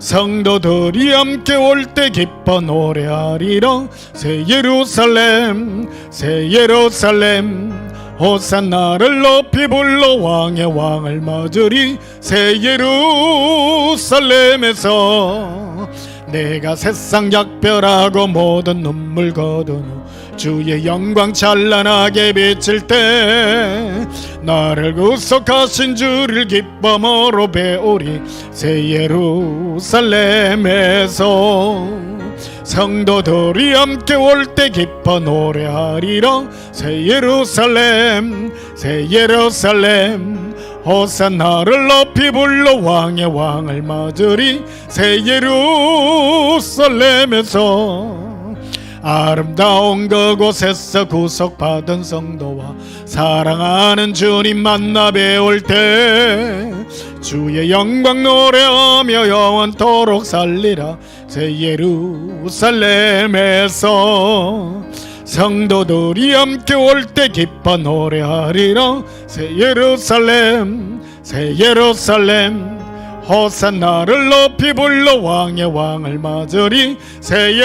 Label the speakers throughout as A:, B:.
A: 성도들이 함께 올 때 기뻐 노래하리라. 새 예루살렘 새 예루살렘 호산나를 높이 불러 왕의 왕을 맞으리. 새 예루살렘에서 내가 세상 작별하고 모든 눈물 거둔 후 주의 영광 찬란하게 비칠 때 나를 구속하신 주를 기쁨으로 배우리. 새 예루살렘에서 성도들이 함께 올 때 기뻐 노래하리라. 새 예루살렘 새 예루살렘 호산나를 높이 불러 왕의 왕을 맞으리. 새 예루살렘에서 아름다운 그곳에서 구속받은 성도와 사랑하는 주님 만나 뵈올 때 주의 영광 노래하며 영원토록 살리라. 새 예루살렘에서 성도들이 함께 올 때 기뻐 노래하리라. 새 예루살렘 새 예루살렘 호산나를 높이 불러 왕의 왕을 맞으리. 새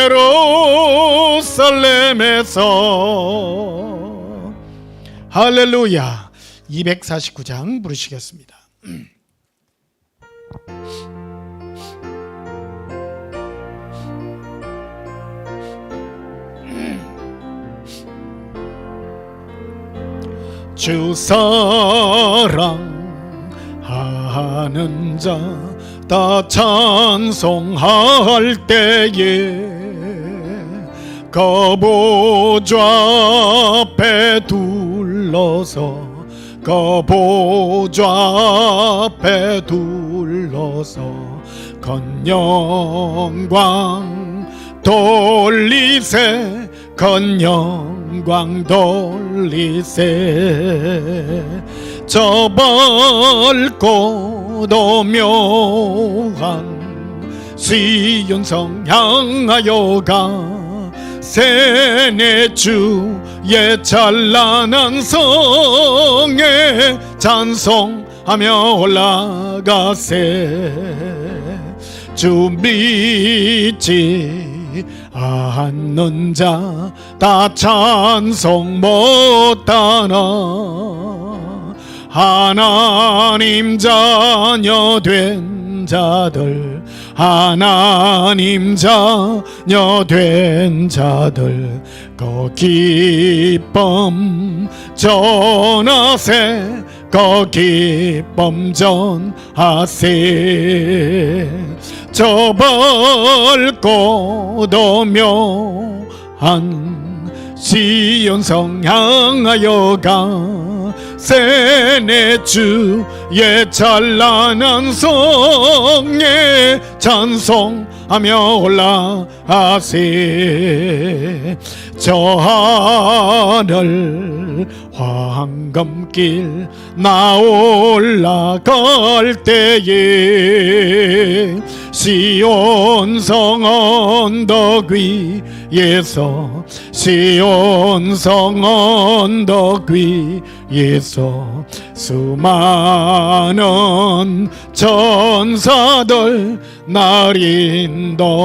A: 예루살렘에서 할렐루야. 249장 부르시겠습니다. 주 사랑하는 자 다 찬송할 때에 거보좌 앞에 둘러서 거보좌 앞에 둘러서 건영광 돌리세 건영광 돌리세. 저 밝고 도묘한 시온성 향하여 가. 새 내 주의 찬란한 성에 찬송하며 올라가세. 주 믿지 않는 자 다 찬송 못하나. 하나님 자녀 된 자들 하나님 자녀 된 자들 그 기쁨 전하세. 그 기쁨 전하세. 저 밝고 도묘한 시온성 향하여 가. 새 내 주의 찬란한 성에 찬송하며 올라가세. 저 하늘 황금길 나 올라갈 때에 시온성 언덕 위에서 시온성 언덕 위에서 수많은 천사들 날 인도하리라.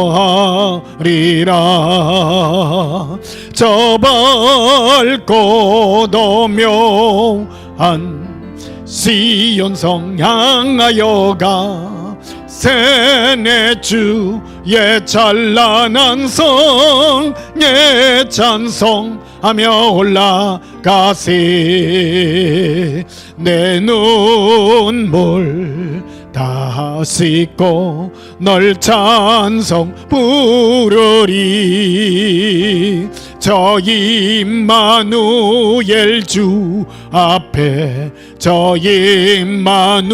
A: 저 밝고 도묘한 시온성 향하여 가. 새 내 주의 찬란한 성에 찬송하며 올라가세. 내 눈물 다 씻고 널 찬송 부르리. 저 임마누엘 주 앞에 저 임마누엘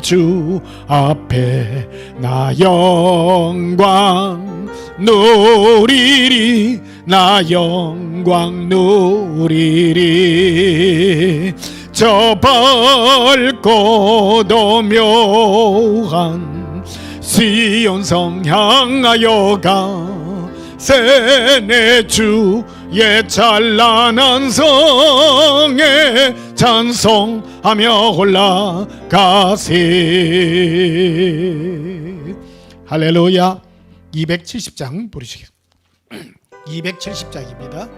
A: 주 앞에 나 영광 누리리. 나 영광 누리리. 저 밝고 도묘한 시온성 향하여 가. 새 내 주의 찬란한 성에 찬송하며 올라가세. 할렐루야. 270장 부르시겠습니다. 270장입니다.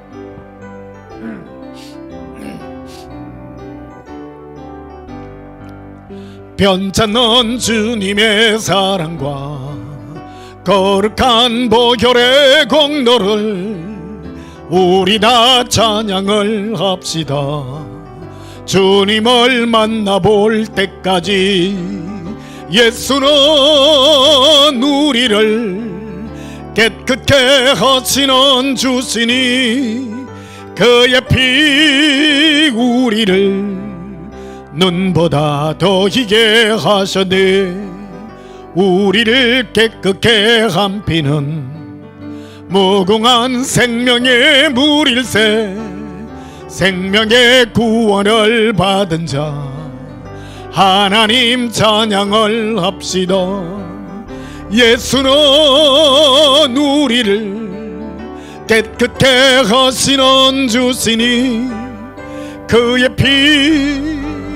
A: 변찮는 주님의 사랑과 거룩한 보혈의 공로를 우리 다 찬양을 합시다. 주님을 만나볼 때까지 예수는 우리를 깨끗게 하시는 주시니 그의 피 우리를 눈보다 더 희게 하셨네. 우리를 깨끗게 한 피는 무궁한 생명의 물일세. 생명의 구원을 받은 자 하나님 찬양을 합시다. 예수는 우리를 깨끗게 하시는 주시니 그의 피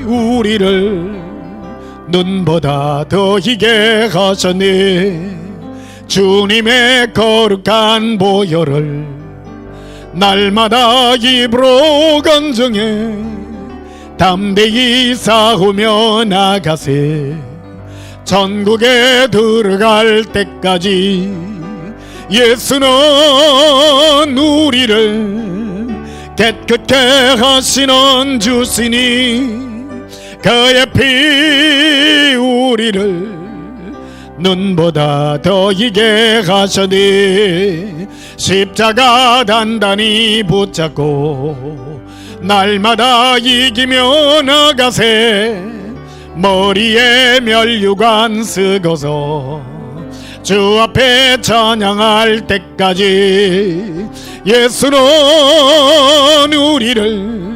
A: 우리를 눈보다 더 희게 하셨네. 주님의 거룩한 보혈을 날마다 입으로 간증해 담대히 싸우며 나가세. 천국에 들어갈 때까지 예수는 우리를 깨끗게 하시는 주시니 그의 피 우리를 눈보다 더 희게 하셨니. 십자가 단단히 붙잡고 날마다 이기며 나가세. 머리에 면류관 쓰고서 주 앞에 찬양할 때까지 예수는 우리를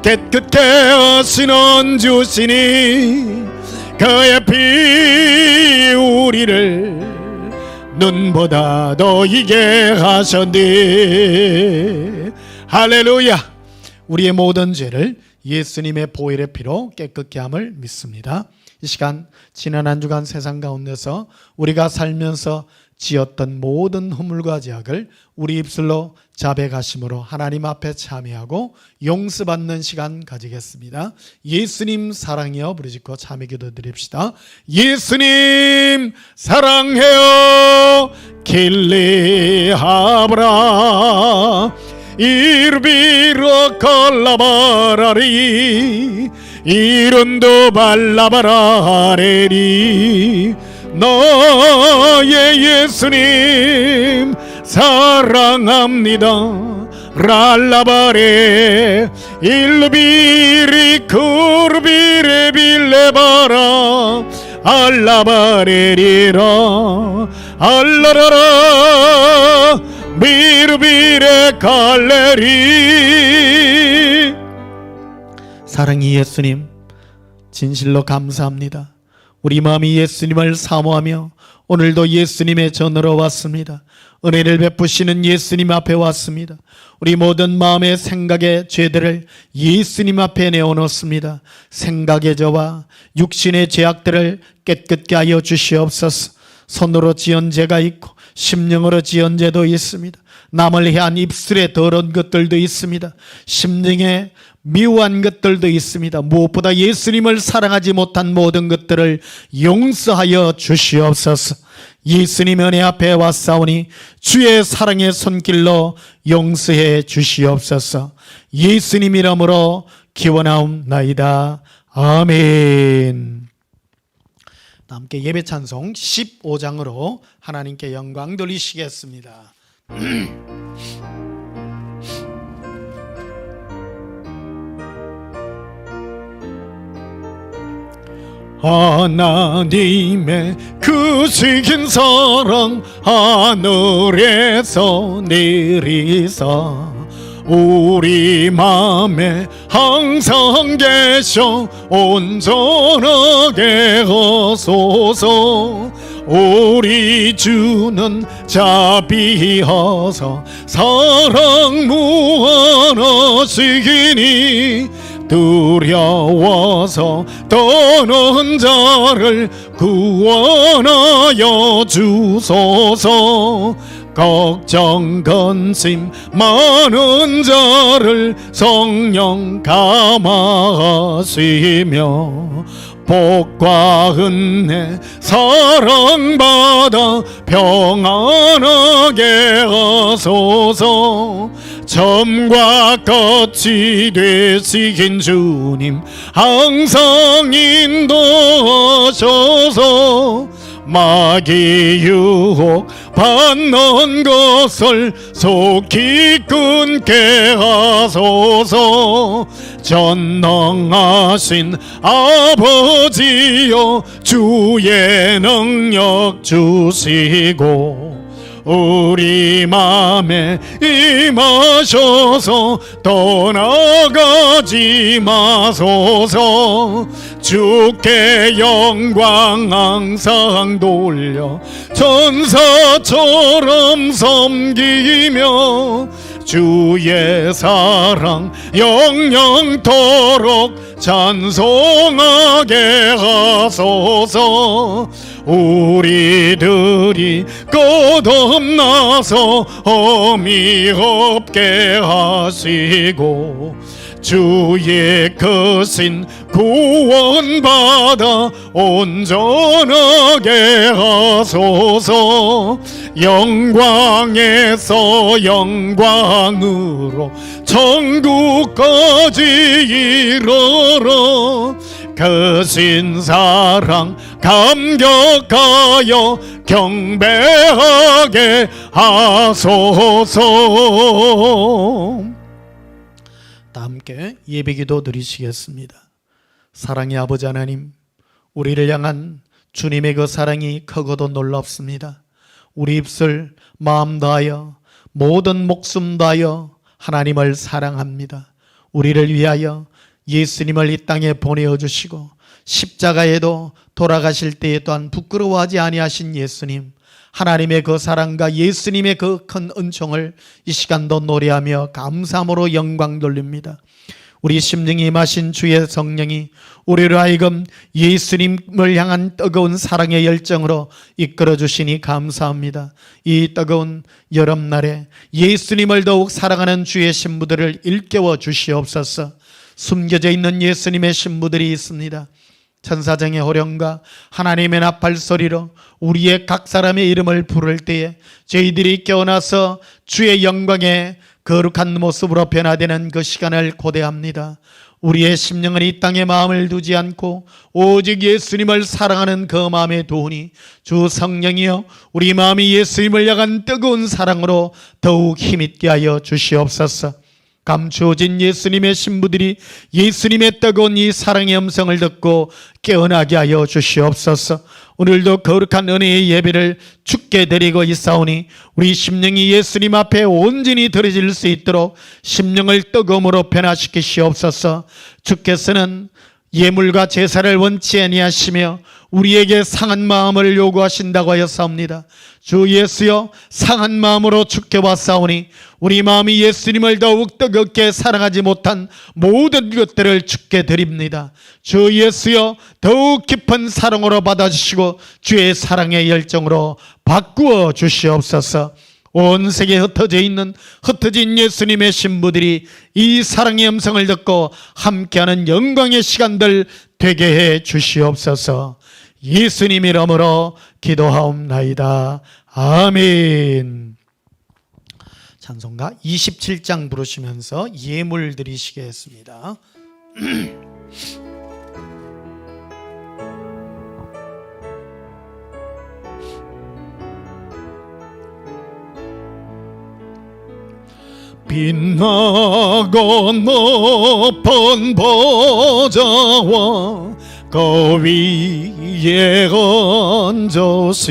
A: 깨끗게 하시는 주시니 그의 피 우리를 눈보다 더 희게 하셨네. 할렐루야. 우리의 모든 죄를 예수님의 보혈의 피로 깨끗게 함을 믿습니다. 이 시간 지난 한 주간 세상 가운데서 우리가 살면서 지었던 모든 허물과 죄악을 우리 입술로 자백하심으로 하나님 앞에 참회하고 용서받는 시간 가지겠습니다. 예수님 사랑해요 부르짖고 참회 기도 드립시다. 예수님 사랑해요 길리하브라 이르비로 콜라바라리 이른도 발라바라레리. 너의 예수님 사랑합니다. 랄라바레 일루비리 쿠르비레 빌레바라 알라바레리라 알라라라 미르비레 갈레리. 사랑이 예수님 진실로 감사합니다. 우리 마음이 예수님을 사모하며 오늘도 예수님의 전으로 왔습니다. 은혜를 베푸시는 예수님 앞에 왔습니다. 우리 모든 마음의 생각의 죄들을 예수님 앞에 내어놓습니다. 생각의 죄와 육신의 죄악들을 깨끗게 하여 주시옵소서. 손으로 지은 죄가 있고 심령으로 지은 죄도 있습니다. 남을 향한 입술에 더러운 것들도 있습니다. 심령에 미워한 것들도 있습니다. 무엇보다 예수님을 사랑하지 못한 모든 것들을 용서하여 주시옵소서. 예수님 은혜 앞에 왔사오니 주의 사랑의 손길로 용서해 주시옵소서. 예수님 이름으로 기원하옵나이다. 아멘. 함께 예배 찬송 15장으로 하나님께 영광 돌리시겠습니다. 하나님의 크신 사랑 하늘에서 내리사 우리 맘에 항상 계셔 온전하게 하소서. 우리 주는 자비하사 사랑 무한하시기니 두려워서 떠는 자를 구원하여 주소서. 걱정 근심 많은 자를 성령 감화하시며 복과 은혜 사랑받아 평안하게 하소서. 점과 끝이 되시긴 주님 항상 인도하셔서 마귀 유혹 받는 것을 속히 끊게 하소서. 전능하신 아버지여 주의 능력 주시고 우리 맘에 임하셔서 떠나가지 마소서. 주께 영광 항상 돌려 천사처럼 섬기며 주의 사랑 영영토록 찬송하게 하소서. 우리들이 거듭나서 험이 없게 하시고 주의 크신 구원받아 온전하게 하소서. 영광에서 영광으로 천국까지 이르러 크신 사랑 감격하여 경배하게 하소서. 다 함께 예배기도 드리시겠습니다. 사랑의 아버지 하나님, 우리를 향한 주님의 그 사랑이 크고도 놀랍습니다. 우리 입술 마음 다하여 모든 목숨 다하여 하나님을 사랑합니다. 우리를 위하여 예수님을 이 땅에 보내어 주시고 십자가에도 돌아가실 때에 또한 부끄러워하지 아니하신 예수님, 하나님의 그 사랑과 예수님의 그 큰 은총을 이 시간도 노래하며 감사함으로 영광 돌립니다. 우리 심령이 임하신 주의 성령이 우리로 하여금 예수님을 향한 뜨거운 사랑의 열정으로 이끌어 주시니 감사합니다. 이 뜨거운 여름날에 예수님을 더욱 사랑하는 주의 신부들을 일깨워 주시옵소서. 숨겨져 있는 예수님의 신부들이 있습니다. 천사장의 호령과 하나님의 나팔 소리로 우리의 각 사람의 이름을 부를 때에 저희들이 깨어나서 주의 영광에 거룩한 모습으로 변화되는 그 시간을 고대합니다. 우리의 심령은 이 땅에 마음을 두지 않고 오직 예수님을 사랑하는 그 마음에 두으니 주 성령이여 우리 마음이 예수님을 향한 뜨거운 사랑으로 더욱 힘있게 하여 주시옵소서. 감추어진 예수님의 신부들이 예수님의 뜨거운 이 사랑의 음성을 듣고 깨어나게 하여 주시옵소서. 오늘도 거룩한 은혜의 예배를 주께 드리고 있사오니 우리 심령이 예수님 앞에 온전히 드려질 수 있도록 심령을 뜨거움으로 변화시키시옵소서. 주께서는 예물과 제사를 원치 아니하시며 우리에게 상한 마음을 요구하신다고 하였사옵니다. 주 예수여, 상한 마음으로 주께 왔사오니 우리 마음이 예수님을 더욱 뜨겁게 사랑하지 못한 모든 것들을 주께 드립니다. 주 예수여, 더욱 깊은 사랑으로 받아주시고 주의 사랑의 열정으로 바꾸어 주시옵소서. 온 세계에 흩어진 예수님의 신부들이 이 사랑의 음성을 듣고 함께하는 영광의 시간들 되게 해 주시옵소서. 예수님 이름으로 기도하옵나이다. 아멘. 찬송가 27장 부르시면서 예물 드리시겠습니다. 빛나고 높은 보좌와 그 위에 얹으신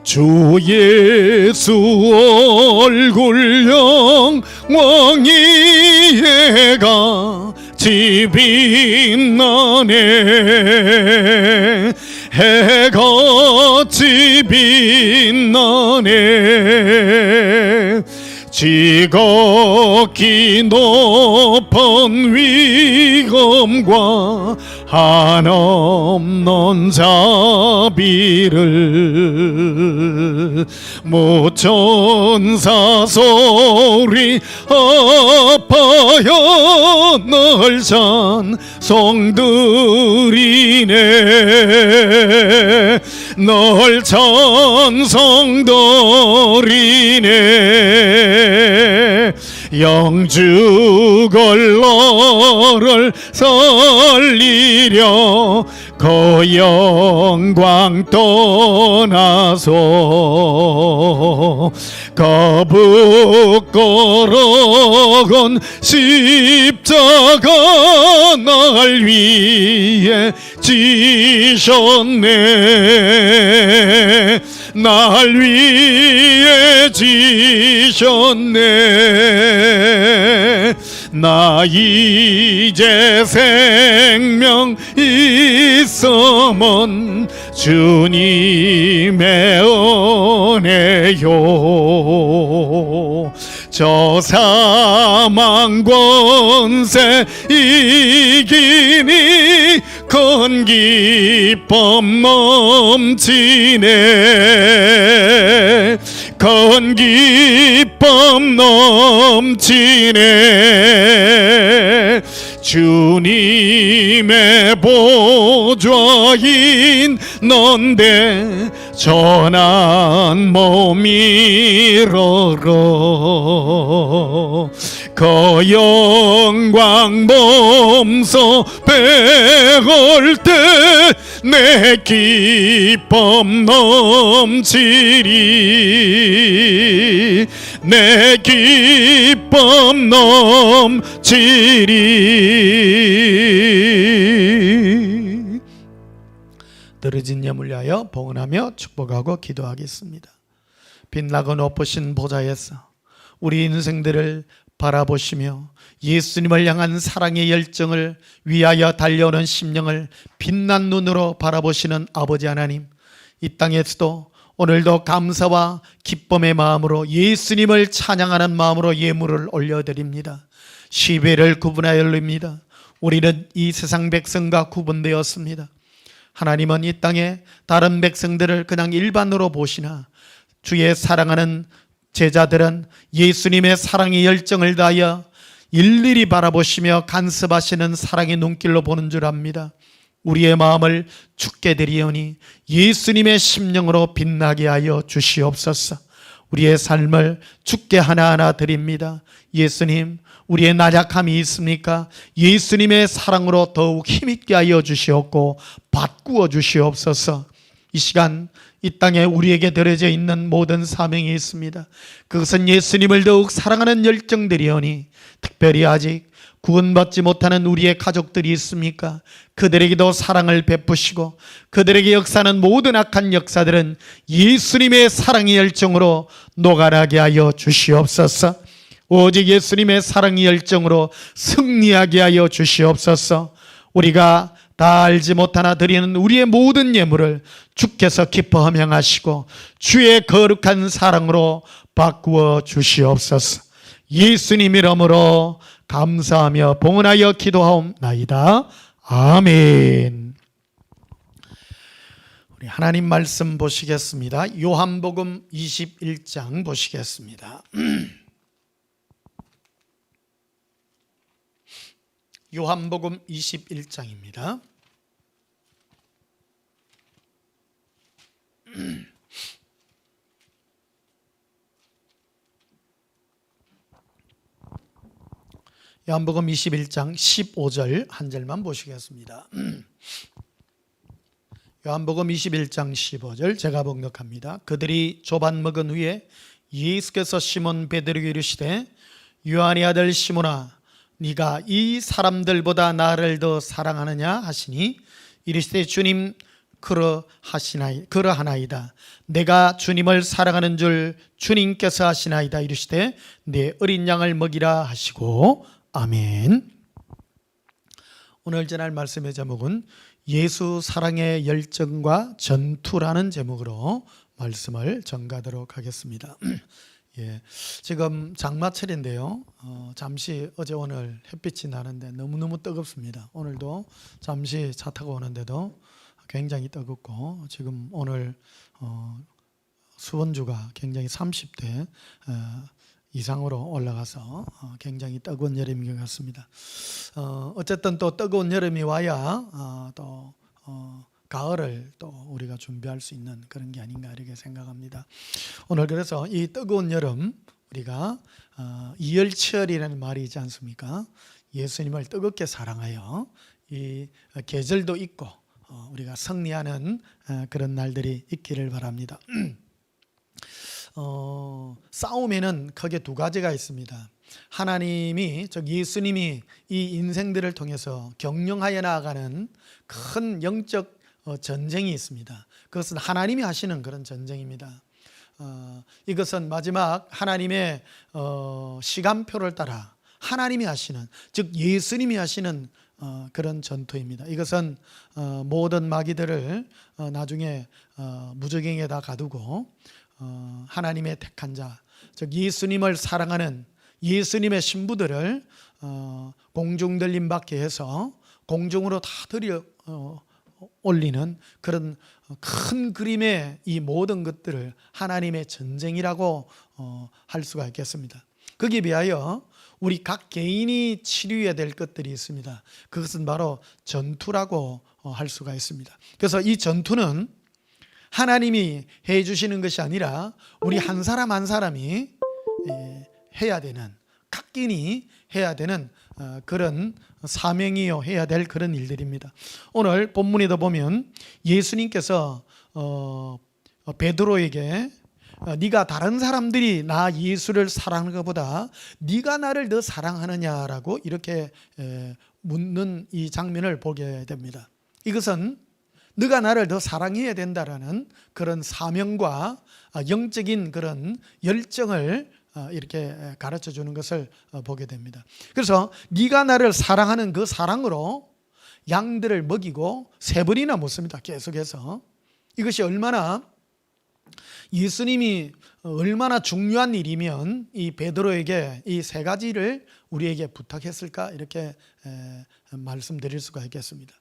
A: 주 예수 얼굴 영광이 해같이 빛나네. 해같이 빛나네. 지극히 높은 위엄과 한없는 자비를 무천사 소리 아파여 널 찬송드리네 널 찬송드리네 영주걸 너를 살리려 그 영광 떠나서 거북걸어온 십자가 날 위해 지셨네 날 위해 지셨네 나 이제 생명 있음은 주님의 은혜요 저 사망 권세 이기니 큰 기쁨 넘치네 큰 기쁨 넘치네 주님의 보좌인 넌데 전한 몸이러러 그 영광 몸소 배울 때 내 기쁨 넘치리 내 기쁨 넘치리 떨어진 예물 위하여 봉헌하며 축복하고 기도하겠습니다. 빛나고 높으신 보좌에서 우리 인생들을 바라보시며 예수님을 향한 사랑의 열정을 위하여 달려오는 심령을 빛난 눈으로 바라보시는 아버지 하나님, 이 땅에서도 오늘도 감사와 기쁨의 마음으로 예수님을 찬양하는 마음으로 예물을 올려드립니다. 시베를 구분하여 올립니다. 우리는 이 세상 백성과 구분되었습니다. 하나님은 이 땅에 다른 백성들을 그냥 일반으로 보시나 주의 사랑하는 제자들은 예수님의 사랑의 열정을 다하여 일일이 바라보시며 간섭하시는 사랑의 눈길로 보는 줄 압니다. 우리의 마음을 주께 드리오니 예수님의 심령으로 빛나게 하여 주시옵소서. 우리의 삶을 주께 하나하나 드립니다. 예수님, 우리의 나약함이 있습니까? 예수님의 사랑으로 더욱 힘있게 하여 주시옵고 바꾸어 주시옵소서. 이 시간 이 땅에 우리에게 드려져 있는 모든 사명이 있습니다. 그것은 예수님을 더욱 사랑하는 열정들이오니 특별히 아직 구원받지 못하는 우리의 가족들이 있습니까? 그들에게도 사랑을 베푸시고 그들에게 역사하는 모든 악한 역사들은 예수님의 사랑의 열정으로 녹아나게 하여 주시옵소서. 오직 예수님의 사랑의 열정으로 승리하게 하여 주시옵소서. 우리가 다 알지 못하나 드리는 우리의 모든 예물을 주께서 기뻐 명하시고 주의 거룩한 사랑으로 바꾸어 주시옵소서. 예수님 이름으로 감사하며 봉헌하여 기도하옵나이다. 아멘. 우리 하나님 말씀 보시겠습니다. 요한복음 21장 보시겠습니다. 요한복음 21장입니다. 요한복음 21장 15절 한 절만 보시겠습니다. 요한복음 21장 15절 제가 봉독합니다. 그들이 조반 먹은 후에 예수께서 시몬 베드로에게 이르시되 요한의 아들 시몬아 네가 이 사람들보다 나를 더 사랑하느냐 하시니 이르시되 주님 그러하나이다. 내가 주님을 사랑하는 줄 주님께서 하시나이다. 이르시되 내 어린 양을 먹이라 하시고 아멘. 오늘 전할 말씀의 제목은 예수 사랑의 열정과 전투라는 제목으로 말씀을 전가하도록 하겠습니다. 예, 지금 장마철인데요. 잠시 어제 오늘 햇빛이 나는데 너무너무 뜨겁습니다. 오늘도 잠시 차 타고 오는데도 굉장히 뜨겁고, 지금 오늘 수온주가 굉장히 30대 이상으로 올라가서 굉장히 뜨거운 여름인 것 같습니다. 어쨌든 또 뜨거운 여름이 와야 또 가을을 또 우리가 준비할 수 있는 그런 게 아닌가 이렇게 생각합니다. 오늘 그래서 이 뜨거운 여름, 우리가 이열치열이라는 말이 있지 않습니까? 예수님을 뜨겁게 사랑하여 이 계절도 있고 우리가 승리하는 그런 날들이 있기를 바랍니다. 싸움에는 크게 두 가지가 있습니다. 하나님이, 즉 예수님이 이 인생들을 통해서 경영하여 나아가는 큰 영적 전쟁이 있습니다. 그것은 하나님이 하시는 그런 전쟁입니다. 이것은 마지막 하나님의 시간표를 따라 하나님이 하시는, 즉 예수님이 하시는 그런 전투입니다. 이것은 모든 마귀들을 나중에 무저갱에다 가두고 하나님의 택한 자, 즉 예수님을 사랑하는 예수님의 신부들을 공중들림 받게 해서 공중으로 다 들여 올리는 그런 큰 그림의 이 모든 것들을 하나님의 전쟁이라고 할 수가 있겠습니다. 거기에 비하여 우리 각 개인이 치료해야 될 것들이 있습니다. 그것은 바로 전투라고 할 수가 있습니다. 그래서 이 전투는 하나님이 해 주시는 것이 아니라 우리 한 사람 한 사람이 해야 되는, 각 개인이 해야 되는 그런 사명이요, 해야 될 그런 일들입니다. 오늘 본문에도 보면 예수님께서 베드로에게 네가 다른 사람들이 나 예수를 사랑하는 것보다 네가 나를 더 사랑하느냐라고 이렇게 묻는 이 장면을 보게 됩니다. 이것은 네가 나를 더 사랑해야 된다라는 그런 사명과 영적인 그런 열정을 이렇게 가르쳐 주는 것을 보게 됩니다. 그래서 네가 나를 사랑하는 그 사랑으로 양들을 먹이고 세 번이나 묻습니다. 계속해서. 이것이 얼마나 예수님이 얼마나 중요한 일이면 이 베드로에게 이 세 가지를 우리에게 부탁했을까 이렇게 말씀드릴 수가 있겠습니다.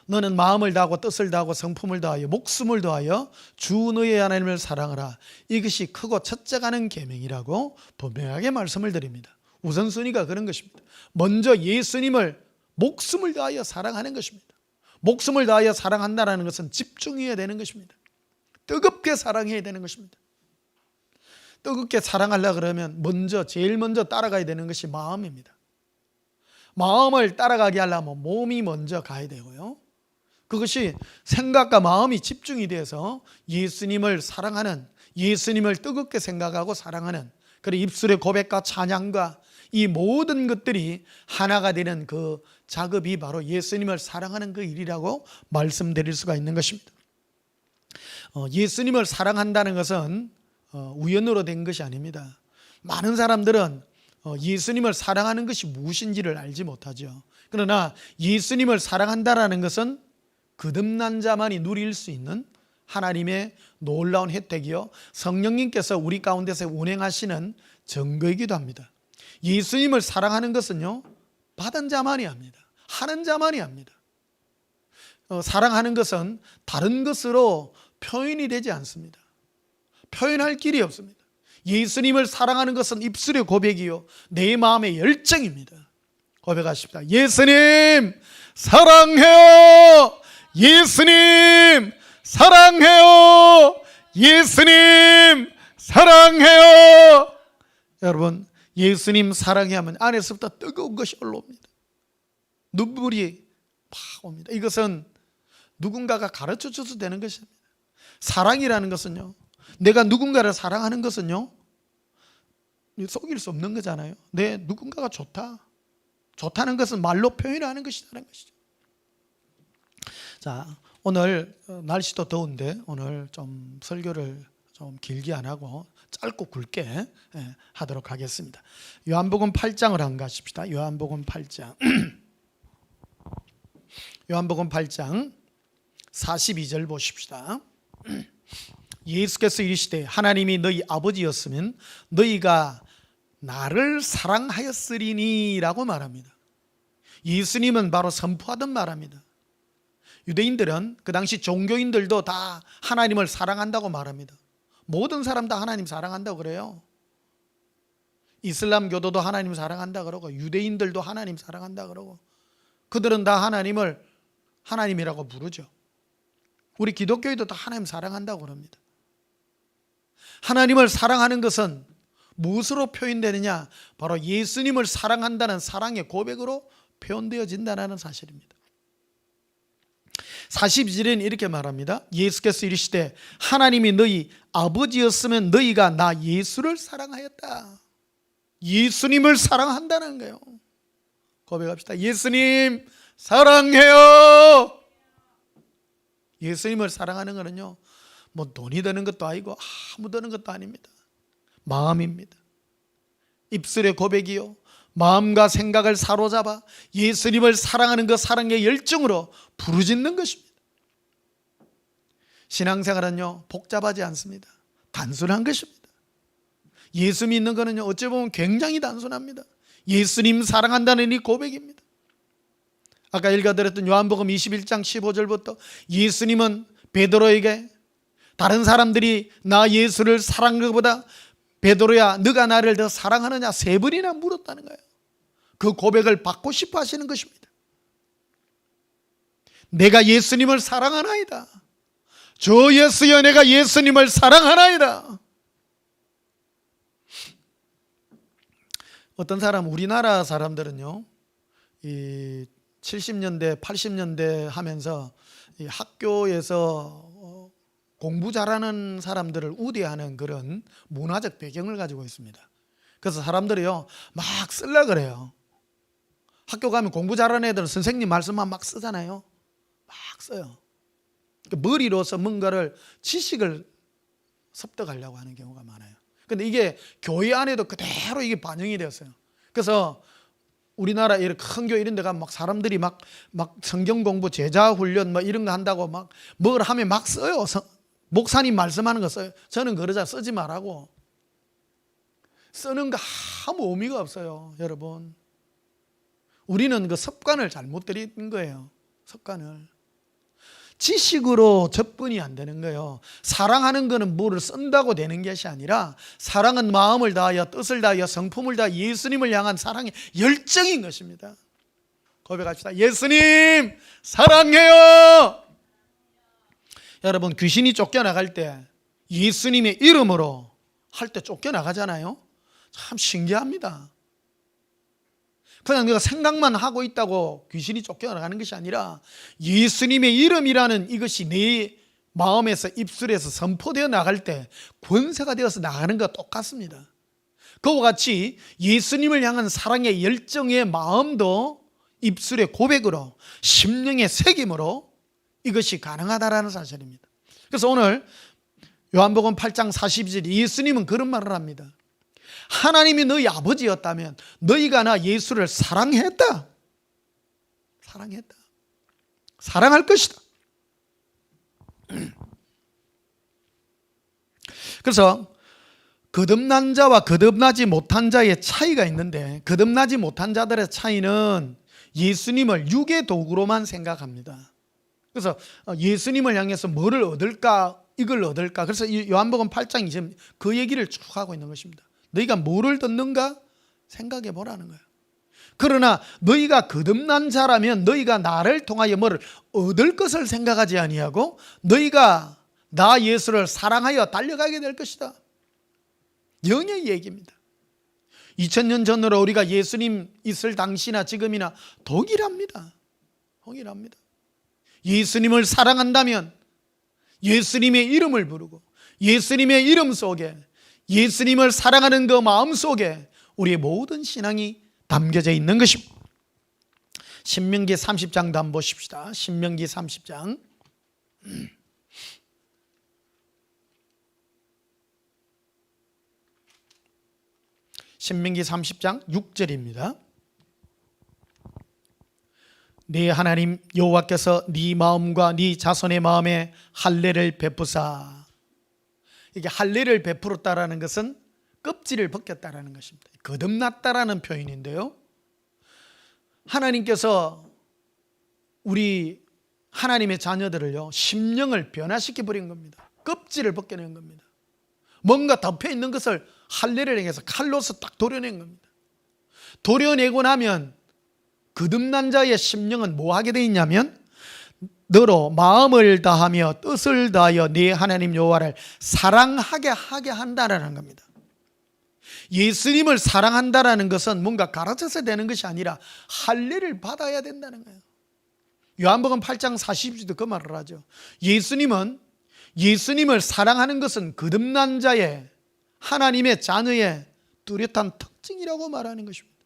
A: 너는 마음을 다하고 뜻을 다하고 성품을 다하여 목숨을 다하여 주 너의 하나님을 사랑하라. 이것이 크고 첫째가는 계명이라고 분명하게 말씀을 드립니다. 우선순위가 그런 것입니다. 먼저 예수님을 목숨을 다하여 사랑하는 것입니다. 목숨을 다하여 사랑한다는 것은 집중해야 되는 것입니다. 뜨겁게 사랑해야 되는 것입니다. 뜨겁게 사랑하려고 그러면 제일 먼저 따라가야 되는 것이 마음입니다. 마음을 따라가게 하려면 몸이 먼저 가야 되고요. 그것이 생각과 마음이 집중이 돼서 예수님을 사랑하는, 예수님을 뜨겁게 생각하고 사랑하는, 그리고 입술의 고백과 찬양과 이 모든 것들이 하나가 되는 그 작업이 바로 예수님을 사랑하는 그 일이라고 말씀드릴 수가 있는 것입니다. 예수님을 사랑한다는 것은 우연으로 된 것이 아닙니다. 많은 사람들은 예수님을 사랑하는 것이 무엇인지를 알지 못하죠. 그러나 예수님을 사랑한다는 것은 거듭난 자만이 누릴 수 있는 하나님의 놀라운 혜택이요, 성령님께서 우리 가운데서 운행하시는 증거이기도 합니다. 예수님을 사랑하는 것은요, 받은 자만이 합니다. 하는 자만이 합니다. 사랑하는 것은 다른 것으로 표현이 되지 않습니다. 표현할 길이 없습니다. 예수님을 사랑하는 것은 입술의 고백이요, 내 마음의 열정입니다. 고백하십시다. 예수님 사랑해요. 예수님 사랑해요. 예수님 사랑해요. 여러분, 예수님 사랑하면 안에서부터 뜨거운 것이 올라옵니다. 눈물이 막 옵니다. 이것은 누군가가 가르쳐 줘서 되는 것입니다. 사랑이라는 것은요, 내가 누군가를 사랑하는 것은요, 속일 수 없는 거잖아요. 내 누군가가 좋다는 것은 말로 표현하는 것이라는 것이죠. 자, 오늘 날씨도 더운데 오늘 좀 설교를 좀 길게 안 하고 짧고 굵게 하도록 하겠습니다. 요한복음 8장을 한번 가십시다. 요한복음 8장 요한복음 8장 42절 보십시다. 예수께서 이르시되 하나님이 너희 아버지였으면 너희가 나를 사랑하였으리니 라고 말합니다. 예수님은 바로 선포하던 말합니다. 유대인들은 그 당시 종교인들도 다 하나님을 사랑한다고 말합니다. 모든 사람 다 하나님 사랑한다고 그래요. 이슬람교도도 하나님 사랑한다 그러고 유대인들도 하나님 사랑한다 그러고 그들은 다 하나님을 하나님이라고 부르죠. 우리 기독교인도 다 하나님 사랑한다고 그럽니다. 하나님을 사랑하는 것은 무엇으로 표현되느냐? 바로 예수님을 사랑한다는 사랑의 고백으로 표현되어진다는 사실입니다. 42절에는 이렇게 말합니다. 예수께서 이르시되 하나님이 너희 아버지였으면 너희가 나 예수를 사랑하였다. 예수님을 사랑한다는 거예요. 고백합시다. 예수님 사랑해요. 예수님을 사랑하는 것은요, 뭐 돈이 드는 것도 아니고 아무 드는 것도 아닙니다. 마음입니다. 입술의 고백이요, 마음과 생각을 사로잡아 예수님을 사랑하는 그 사랑의 열정으로 부르짖는 것입니다. 신앙생활은요, 복잡하지 않습니다. 단순한 것입니다. 예수 믿는 것은요, 어찌 보면 굉장히 단순합니다. 예수님 사랑한다는 이 고백입니다. 아까 읽어드렸던 요한복음 21장 15절부터 예수님은 베드로에게 다른 사람들이 나 예수를 사랑하는 것보다 베드로야 너가 나를 더 사랑하느냐 3번이나 물었다는 거예요. 그 고백을 받고 싶어 하시는 것입니다. 내가 예수님을 사랑하나이다. 주 예수여 내가 예수님을 사랑하나이다. 어떤 사람, 우리나라 사람들은요, 이 70년대 80년대 하면서 이 학교에서 공부 잘하는 사람들을 우대하는 그런 문화적 배경을 가지고 있습니다. 그래서 사람들이요 막 쓰려고 그래요. 학교 가면 공부 잘하는 애들은 선생님 말씀만 막 쓰잖아요. 막 써요. 머리로서 뭔가를 지식을 섭득하려고 하는 경우가 많아요. 근데 이게 교회 안에도 그대로 이게 반영이 되었어요. 그래서 우리나라 이런 큰 교회 이런 데 가면 막 사람들이 막 성경 공부, 제자 훈련 뭐 이런 거 한다고 막 뭘 하면 막 써요. 목사님 말씀하는 거 써요. 저는 그러자 쓰지 말라고. 쓰는 거 아무 의미가 없어요, 여러분. 우리는 그 습관을 잘못 들인 거예요. 습관을. 지식으로 접근이 안 되는 거예요. 사랑하는 거는 뭐를 쓴다고 되는 것이 아니라 사랑은 마음을 다하여 뜻을 다하여 성품을 다하여 예수님을 향한 사랑의 열정인 것입니다. 고백합시다. 예수님 사랑해요. 여러분, 귀신이 쫓겨나갈 때 예수님의 이름으로 할 때 쫓겨나가잖아요. 참 신기합니다. 그냥 내가 생각만 하고 있다고 귀신이 쫓겨나가는 것이 아니라 예수님의 이름이라는 이것이 내 마음에서 입술에서 선포되어 나갈 때 권세가 되어서 나가는 것과 똑같습니다. 그와 같이 예수님을 향한 사랑의 열정의 마음도 입술의 고백으로 심령의 새김으로 이것이 가능하다라는 사실입니다. 그래서 오늘 요한복음 8장 42절 예수님은 그런 말을 합니다. 하나님이 너희 아버지였다면 너희가 나 예수를 사랑했다. 사랑했다. 사랑할 것이다. 그래서 거듭난 자와 거듭나지 못한 자의 차이가 있는데 거듭나지 못한 자들의 차이는 예수님을 육의 도구로만 생각합니다. 그래서 예수님을 향해서 뭐를 얻을까? 이걸 얻을까? 그래서 요한복음 8장 지금 그 얘기를 쭉 하고 있는 것입니다. 너희가 뭐를 듣는가? 생각해 보라는 거예요. 그러나 너희가 거듭난 자라면 너희가 나를 통하여 뭐를 얻을 것을 생각하지 아니하고 너희가 나 예수를 사랑하여 달려가게 될 것이다. 영의 얘기입니다. 2000년 전으로 우리가 예수님 있을 당시나 지금이나 동일합니다. 동일합니다. 예수님을 사랑한다면 예수님의 이름을 부르고 예수님의 이름 속에 예수님을 사랑하는 그 마음 속에 우리의 모든 신앙이 담겨져 있는 것입니다. 신명기 30장도 한번 보십시다. 신명기 30장 신명기 30장 6절입니다. 네 하나님 여호와께서 네 마음과 네 자손의 마음에 할례를 베푸사 이게 할례를 베풀었다라는 것은 껍질을 벗겼다라는 것입니다. 거듭났다라는 표현인데요, 하나님께서 우리 하나님의 자녀들을요, 심령을 변화시켜 버린 겁니다. 껍질을 벗겨낸 겁니다. 뭔가 덮여 있는 것을 할례를 행해서 칼로서 딱 도려낸 겁니다. 도려내고 나면 거듭난 자의 심령은 뭐 하게 돼 있냐면, 너로 마음을 다하며 뜻을 다하여 네 하나님 여호와를 사랑하게 하게 한다라는 겁니다. 예수님을 사랑한다라는 것은 뭔가 가르쳐서 되는 것이 아니라 할례를 받아야 된다는 거예요. 요한복음 8장 40절도 그 말을 하죠. 예수님을 사랑하는 것은 거듭난 자의, 하나님의 자녀의 뚜렷한 특징이라고 말하는 것입니다.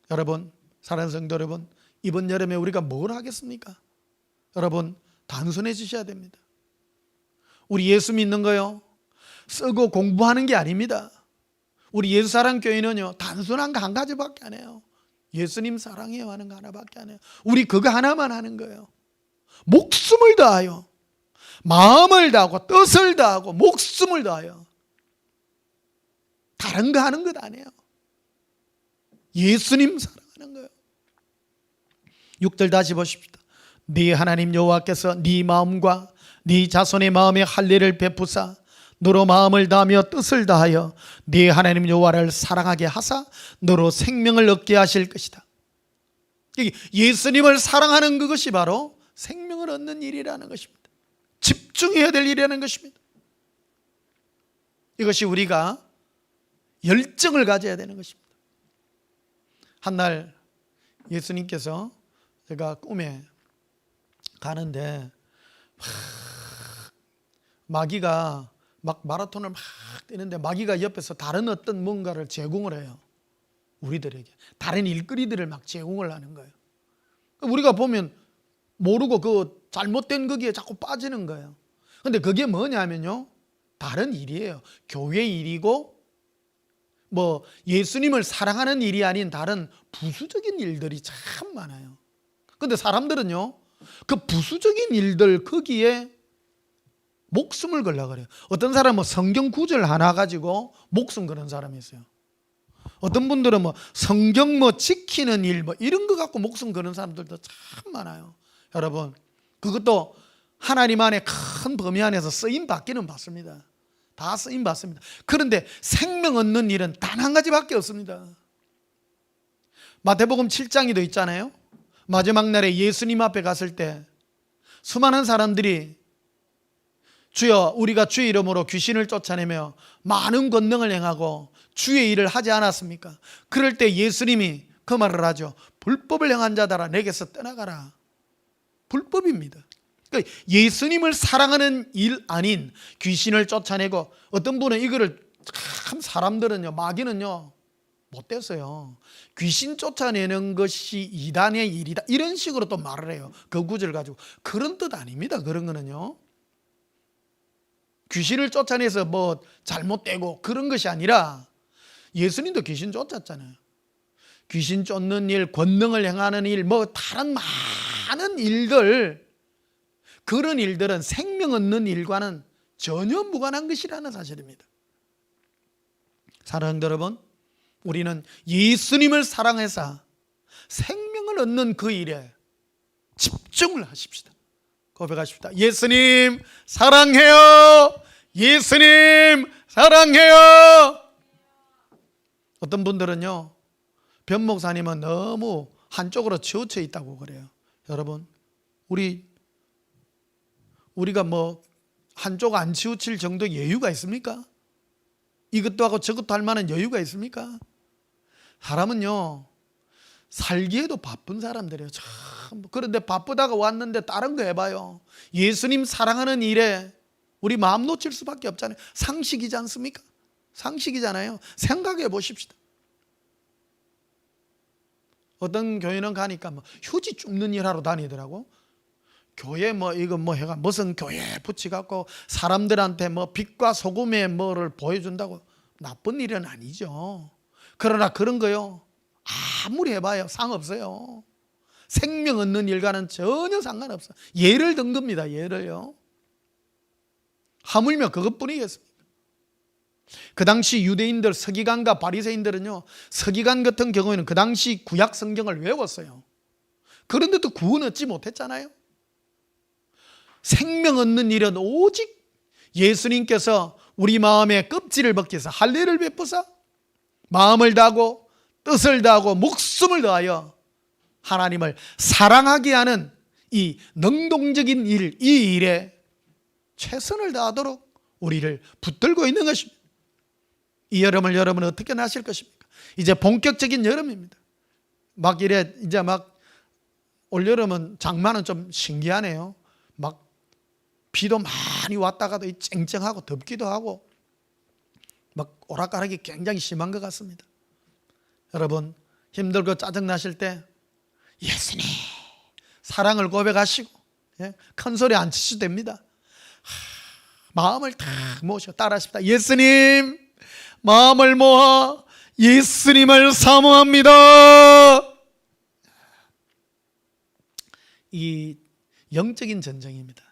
A: 여러분, 사랑하는 성도 여러분, 이번 여름에 우리가 뭘 하겠습니까? 여러분, 단순해지셔야 됩니다. 우리 예수 믿는 거요, 쓰고 공부하는 게 아닙니다. 우리 예수사랑교회는요, 단순한 거 한 가지밖에 안 해요. 예수님 사랑해요 하는 거 하나밖에 안 해요. 우리 그거 하나만 하는 거예요. 목숨을 다하여, 마음을 다하고 뜻을 다하고 목숨을 다하여, 다른 거 하는 것 아니에요. 예수님 사랑하는 거예요. 6절 다시 보십시다. 네 하나님 여호와께서 네 마음과 네 자손의 마음에 할례를 베푸사 너로 마음을 다하며 뜻을 다하여 네 하나님 여호와를 사랑하게 하사 너로 생명을 얻게 하실 것이다. 예수님을 사랑하는 그것이 바로 생명을 얻는 일이라는 것입니다. 집중해야 될 일이라는 것입니다. 이것이 우리가 열정을 가져야 되는 것입니다. 한날 예수님께서, 제가 꿈에 가는데 마귀가 막 마라톤을 막 뛰는데, 마귀가 옆에서 다른 어떤 뭔가를 제공을 해요. 우리들에게 다른 일거리들을 막 제공을 하는 거예요. 우리가 보면 모르고 그 잘못된 거기에 자꾸 빠지는 거예요. 근데 그게 뭐냐면요, 다른 일이에요. 교회 일이고 뭐 예수님을 사랑하는 일이 아닌 다른 부수적인 일들이 참 많아요. 근데 사람들은요, 그 부수적인 일들 거기에 목숨을 걸라 그래요. 어떤 사람은 성경 구절 하나 가지고 목숨 거는 사람이 있어요. 어떤 분들은 뭐 성경 뭐 지키는 일 뭐 이런 거 갖고 목숨 거는 사람들도 참 많아요. 여러분, 그것도 하나님 안에 큰 범위 안에서 쓰임 받기는 받습니다. 다 쓰임 받습니다. 그런데 생명 얻는 일은 단 한 가지밖에 없습니다. 마태복음 7장에도 있잖아요. 마지막 날에 예수님 앞에 갔을 때 수많은 사람들이 주여, 우리가 주의 이름으로 귀신을 쫓아내며 많은 권능을 행하고 주의 일을 하지 않았습니까? 그럴 때 예수님이 그 말을 하죠. 불법을 행한 자들아 내게서 떠나가라. 불법입니다. 그러니까 예수님을 사랑하는 일 아닌 귀신을 쫓아내고, 어떤 분은 이거를 참, 사람들은요, 마귀는요 못됐어요. 귀신 쫓아내는 것이 이단의 일이다 이런 식으로 또 말을 해요. 그 구절 가지고. 그런 뜻 아닙니다. 그런 거는요, 귀신을 쫓아내서 뭐 잘못되고 그런 것이 아니라, 예수님도 귀신 쫓았잖아요. 귀신 쫓는 일, 권능을 행하는 일, 뭐 다른 많은 일들, 그런 일들은 생명 얻는 일과는 전혀 무관한 것이라는 사실입니다. 사랑하는 여러분, 우리는 예수님을 사랑해서 생명을 얻는 그 일에 집중을 하십시다. 고백하십시다. 예수님 사랑해요. 예수님 사랑해요. 어떤 분들은요, 변 목사님은 너무 한쪽으로 치우쳐 있다고 그래요. 여러분, 우리가 뭐 한쪽 안 치우칠 정도 여유가 있습니까? 이것도 하고 저것도 할 만한 여유가 있습니까? 사람은요, 살기에도 바쁜 사람들이에요. 참. 그런데 바쁘다가 왔는데 다른 거 해봐요. 예수님 사랑하는 일에 우리 마음 놓칠 수밖에 없잖아요. 상식이지 않습니까? 상식이잖아요. 생각해 보십시다. 어떤 교회는 가니까 뭐 휴지 줍는 일 하러 다니더라고. 교회 뭐 이거 뭐 해가 무슨 교회 붙이갖고 사람들한테 뭐 빛과 소금의 뭐를 보여준다고. 나쁜 일은 아니죠. 그러나 그런 거요, 아무리 해봐요 상없어요. 생명 얻는 일과는 전혀 상관없어요. 예를 든 겁니다. 예를요, 하물며 그것뿐이겠습니까? 그 당시 유대인들, 서기관과 바리새인들은요, 서기관 같은 경우에는 그 당시 구약 성경을 외웠어요. 그런데도 구원 얻지 못했잖아요. 생명 얻는 일은 오직 예수님께서 우리 마음의 껍질을 벗겨서 할례를 베푸사 마음을 다하고 뜻을 다하고 목숨을 다하여 하나님을 사랑하게 하는 이 능동적인 일, 이 일에 최선을 다하도록 우리를 붙들고 있는 것입니다. 이 여름을 여러분은 어떻게 나실 것입니까? 이제 본격적인 여름입니다. 막 이래 이제 막 올여름은 장마는 좀 신기하네요. 막 비도 많이 왔다가도 쨍쨍하고 덥기도 하고 막 오락가락이 굉장히 심한 것 같습니다. 여러분 힘들고 짜증나실 때 예수님 사랑을 고백하시고 큰 소리 안 치셔도 됩니다. 마음을 다 모셔 따라하십니다. 예수님 마음을 모아 예수님을 사모합니다. 이 영적인 전쟁입니다.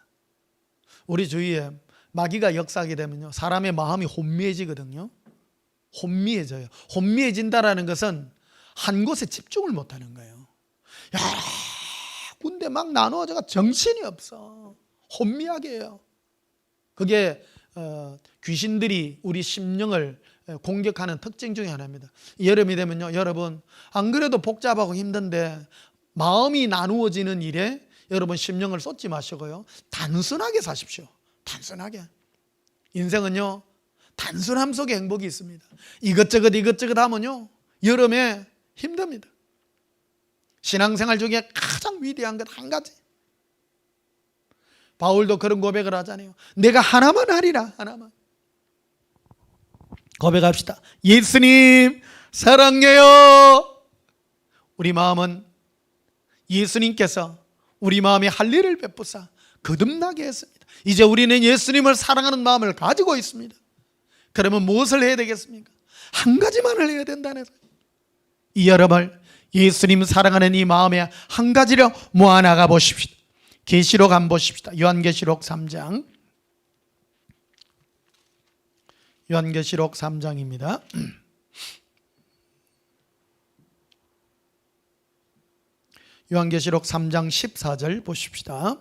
A: 우리 주위에 마귀가 역사하게 되면요, 사람의 마음이 혼미해지거든요. 혼미해져요. 혼미해진다라는 것은 한 곳에 집중을 못하는 거예요. 여러 군데 막 나누어져가 정신이 없어. 혼미하게 해요. 그게 귀신들이 우리 심령을 공격하는 특징 중에 하나입니다. 여름이 되면요, 여러분 안 그래도 복잡하고 힘든데 마음이 나누어지는 일에 여러분 심령을 쏟지 마시고요, 단순하게 사십시오. 단순하게. 인생은요 단순함 속에 행복이 있습니다. 이것저것 하면요 여름에 힘듭니다. 신앙생활 중에 가장 위대한 것 한 가지, 바울도 그런 고백을 하잖아요. 내가 하나만 하리라. 하나만 고백합시다. 예수님 사랑해요. 우리 마음은 예수님께서 우리 마음에 할례를 베푸사 거듭나게 했습니다. 이제 우리는 예수님을 사랑하는 마음을 가지고 있습니다. 그러면 무엇을 해야 되겠습니까? 한 가지만을 해야 된다는 거예요. 이 여름을 예수님 사랑하는 이 마음에 한 가지로 모아나가 보십시다. 계시록 한번 보십시다. 요한계시록 3장. 요한계시록 3장입니다. 요한계시록 3장 14절 보십시다.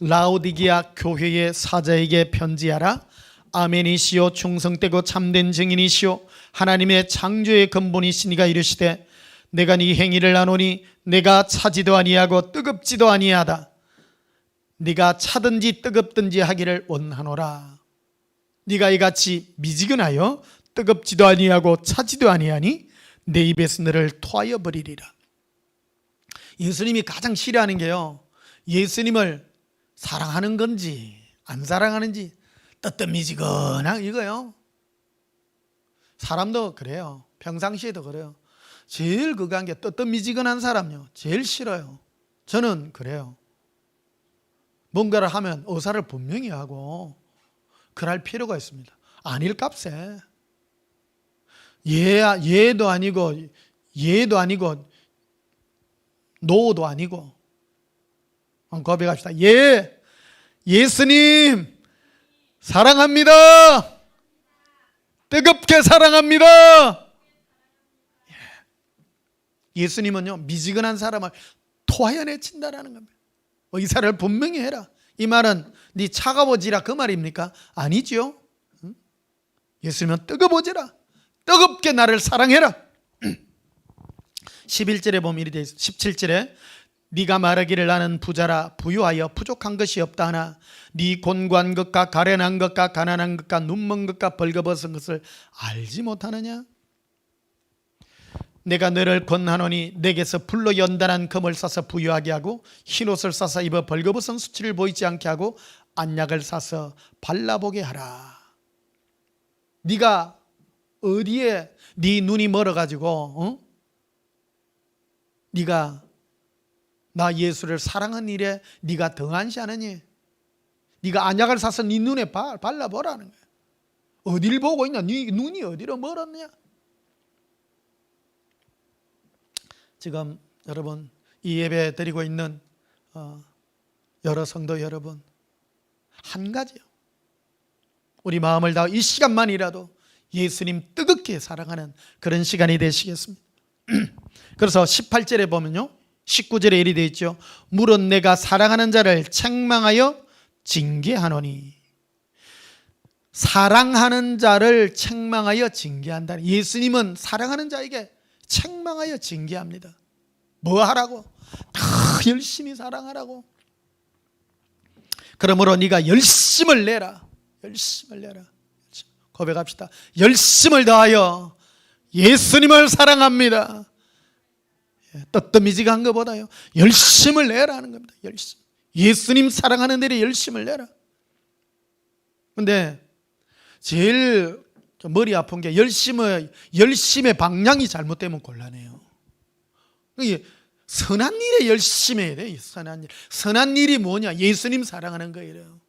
A: 라오디게아 교회의 사자에게 편지하라. 아멘이시오 충성되고 참된 증인이시오 하나님의 창조의 근본이시니가 이르시되 내가 네 행위를 아노니 내가 차지도 아니하고 뜨겁지도 아니하다. 네가 차든지 뜨겁든지 하기를 원하노라. 네가 이같이 미지근하여 뜨겁지도 아니하고 차지도 아니하니 내 입에서 너를 토하여 버리리라. 예수님이 가장 싫어하는 게요, 예수님을 사랑하는 건지 안 사랑하는지 뜨뜻미지근한 이거요. 사람도 그래요. 평상시에도 그래요. 제일 그거 한 게 뜨뜻미지근한 사람요 제일 싫어요. 저는 그래요. 뭔가를 하면 의사를 분명히 하고 그럴 필요가 있습니다. 아닐 값에 예도 아니고 노도 아니고 고백합시다. 예수님 사랑합니다. 뜨겁게 사랑합니다. 예수님은요 미지근한 사람을 토하여 내친다라는 겁니다. 의사를 분명히 해라. 이 말은 네 차가워지라 그 말입니까? 아니죠. 예수님은 뜨거워지라. 뜨겁게 나를 사랑해라. 11절에 보면 이렇게 되어 있습니다. 17절에 네가 말하기를 나는 부자라 부유하여 부족한 것이 없다 하나 네 곤고한 것과 가련한 것과 가난한 것과 눈먼 것과 벌거벗은 것을 알지 못하느냐? 내가 너를 권하노니 내게서 불로 연단한 금을 사서 부유하게 하고 흰옷을 사서 입어 벌거벗은 수치를 보이지 않게 하고 안약을 사서 발라보게 하라. 네가 어디에 네 눈이 멀어가지고 네가 나 예수를 사랑한 일에 네가 등한시하느니 네가 안약을 사서 네 눈에 발라보라는 거야. 어디를 보고 있냐? 네 눈이 어디로 멀었냐? 지금 여러분 이 예배 드리고 있는 여러 성도 여러분, 한 가지요. 우리 마음을 다하고 이 시간만이라도 예수님 뜨겁게 사랑하는 그런 시간이 되시겠습니다. 그래서 18절에 보면요, 19절에 이리 되어 있죠. 물은 내가 사랑하는 자를 책망하여 징계하노니. 사랑하는 자를 책망하여 징계한다. 예수님은 사랑하는 자에게 책망하여 징계합니다. 뭐 하라고? 다 열심히 사랑하라고. 그러므로 네가 열심을 내라. 열심을 내라. 고백합시다. 열심을 다하여 예수님을 사랑합니다. 뜨뜻미지근한 것보다요, 열심을 내라는 겁니다. 열심. 예수님 사랑하는 데에 열심을 내라. 근데 제일 좀 머리 아픈 게 열심의 방향이 잘못되면 곤란해요. 선한 일에 열심히 해야 돼. 선한 일. 선한 일이 뭐냐? 예수님 사랑하는 거예요.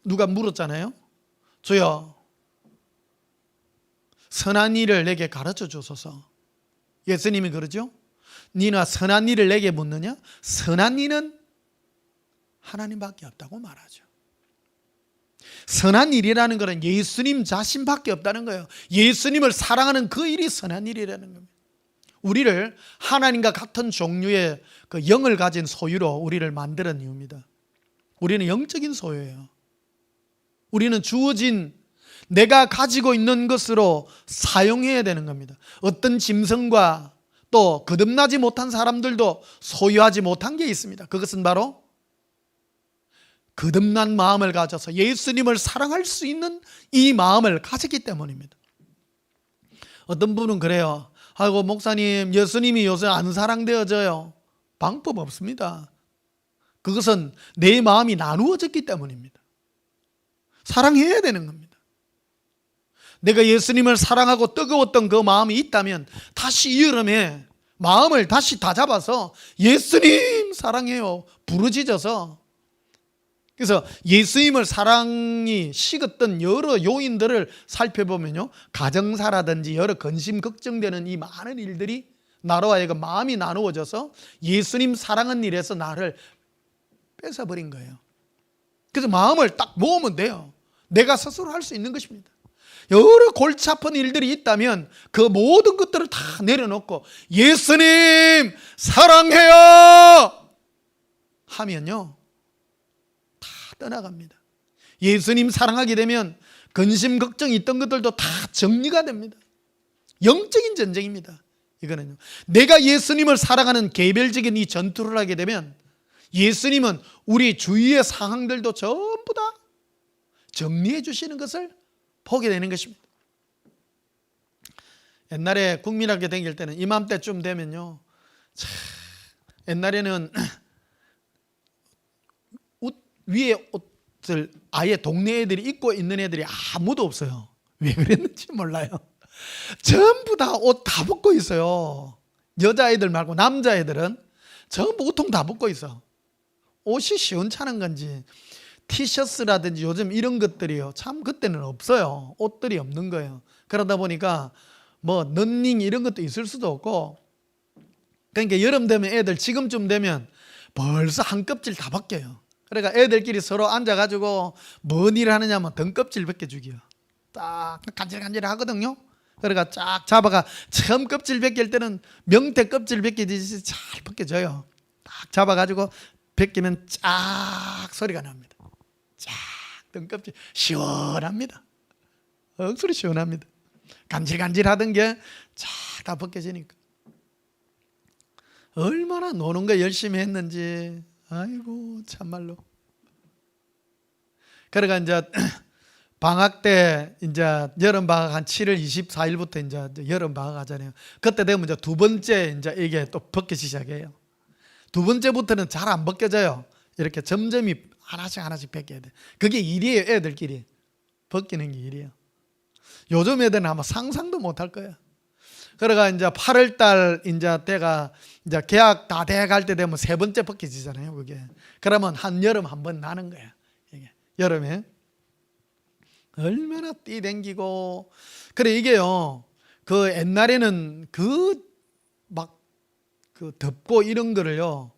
A: 누가 물었잖아요. 주여, 선한 일을 내게 가르쳐 주소서. 예수님이 그러죠. 니나 선한 일을 내게 묻느냐? 선한 일은 하나님밖에 없다고 말하죠. 선한 일이라는 것은 예수님 자신밖에 없다는 거예요. 예수님을 사랑하는 그 일이 선한 일이라는 겁니다. 우리를 하나님과 같은 종류의 그 영을 가진 소유로 우리를 만드는 이유입니다. 우리는 영적인 소유예요. 우리는 주어진 내가 가지고 있는 것으로 사용해야 되는 겁니다. 어떤 짐승과 또 거듭나지 못한 사람들도 소유하지 못한 게 있습니다. 그것은 바로 거듭난 마음을 가져서 예수님을 사랑할 수 있는 이 마음을 가졌기 때문입니다. 어떤 분은 그래요. 아이고 목사님, 예수님이 요새 안 사랑되어져요. 방법 없습니다. 그것은 내 마음이 나누어졌기 때문입니다. 사랑해야 되는 겁니다. 내가 예수님을 사랑하고 뜨거웠던 그 마음이 있다면 다시 이 여름에 마음을 다시 다잡아서 예수님 사랑해요 부르짖어서, 그래서 예수님을 사랑이 식었던 여러 요인들을 살펴보면요, 가정사라든지 여러 근심 걱정되는 이 많은 일들이 나로 하여금 마음이 나누어져서 예수님 사랑한 일에서 나를 뺏어버린 거예요. 그래서 마음을 딱 모으면 돼요. 내가 스스로 할 수 있는 것입니다. 여러 골치 아픈 일들이 있다면 그 모든 것들을 다 내려놓고 예수님 사랑해요 하면요, 다 떠나갑니다. 예수님 사랑하게 되면 근심 걱정이 있던 것들도 다 정리가 됩니다. 영적인 전쟁입니다. 이거는요, 내가 예수님을 사랑하는 개별적인 이 전투를 하게 되면 예수님은 우리 주위의 상황들도 전부 다 정리해 주시는 것을 보게 되는 것입니다. 옛날에 국민학교 다닐 때는 이맘때쯤 되면요, 옛날에는 위에 옷을 아예 동네 애들이 입고 있는 애들이 아무도 없어요. 왜 그랬는지 몰라요. 전부 다 옷 다 벗고 있어요. 여자애들 말고 남자애들은 전부 옷통 다 벗고 있어. 옷이 시원찮은 건지 티셔츠라든지 요즘 이런 것들이요, 참 그때는 없어요. 옷들이 없는 거예요. 그러다 보니까 뭐 런닝 이런 것도 있을 수도 없고, 그러니까 여름 되면 애들 지금쯤 되면 벌써 한 껍질 다 벗겨요. 그러니까 애들끼리 서로 앉아가지고 뭔 일을 하느냐면 등껍질 벗겨주기요. 딱 간질간질 하거든요. 그러니까 쫙 잡아가 처음 껍질 벗길 때는 명태 껍질 벗기듯이 잘 벗겨져요. 딱 잡아가지고 벗기면 쫙 소리가 납니다. 쫙 등껍질 시원합니다. 억수로 시원합니다. 간질간질하던 게 쫙 다 벗겨지니까. 얼마나 노는 거 열심히 했는지, 아이고 참말로. 그러니까 이제 방학 때 이제 여름 방학 한 7월 24일부터 이제 여름 방학 하잖아요. 그때 되면 이제 두 번째 이제 이게 또 벗기기 시작해요. 두 번째부터는 잘 안 벗겨져요. 이렇게 점점이 하나씩 벗겨야 돼. 그게 일이에요. 애들끼리 벗기는 게 일이에요. 요즘 애들은 아마 상상도 못 할 거야. 그러니까 이제 8월 달 이제 때가 이제 개학 다 돼갈 때 되면 세 번째 벗겨지잖아요. 그게. 그러면 한 여름 한 번 나는 거야. 이게 여름에 얼마나 뛰댕기고. 그래 이게요, 그 옛날에는 그 막 그 덥고 이런 거를요,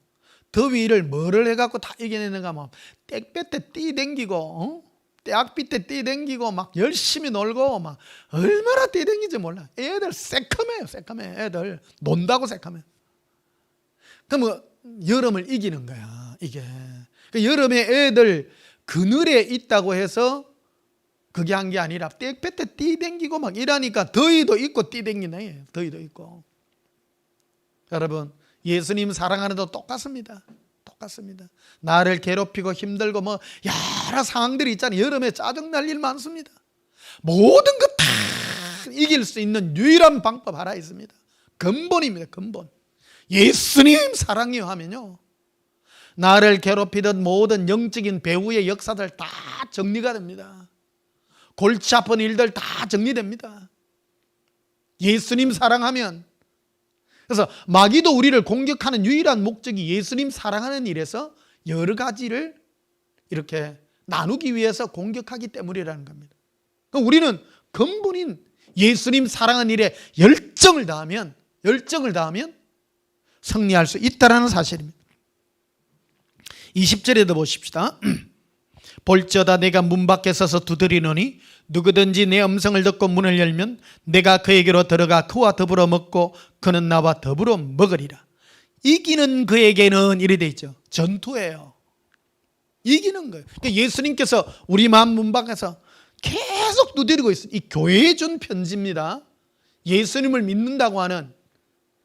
A: 더위를 뭐를 해갖고 다 이겨내는가 하면 땡볕에 뛰댕기고 대학비 때 뛰댕기고 막 열심히 놀고 막 얼마나 뛰댕기지 몰라. 애들 새카매요. 새카매. 애들 논다고 새카매. 그럼 여름을 이기는 거야. 이게 여름에 애들 그늘에 있다고 해서 그게 한 게 아니라 땡볕 때 뛰댕기고 막 이러니까 더위도 있고 뛰댕기네. 더위도 있고. 여러분, 예수님 사랑하는 도 똑같습니다. 똑같습니다. 나를 괴롭히고 힘들고 뭐 여러 상황들이 있잖아요. 여름에 짜증날 일 많습니다. 모든 것 다 이길 수 있는 유일한 방법 하나 있습니다. 근본입니다. 근본. 예수님 사랑이요 하면요, 나를 괴롭히던 모든 영적인 배후의 역사들 다 정리가 됩니다. 골치 아픈 일들 다 정리됩니다. 예수님 사랑하면. 그래서 마귀도 우리를 공격하는 유일한 목적이 예수님 사랑하는 일에서 여러 가지를 이렇게 나누기 위해서 공격하기 때문이라는 겁니다. 그러니까 우리는 근본인 예수님 사랑하는 일에 열정을 다하면 승리할 수 있다는 사실입니다. 20절에도 보십시다. 볼지어다 내가 문 밖에 서서 두드리노니 누구든지 내 음성을 듣고 문을 열면 내가 그에게로 들어가 그와 더불어 먹고 그는 나와 더불어 먹으리라. 이기는 그에게는 이래 돼 있죠. 전투예요. 이기는 거예요. 그러니까 예수님께서 우리 마음 문 밖에서 계속 두드리고 있어요. 이 교회에 준 편지입니다. 예수님을 믿는다고 하는.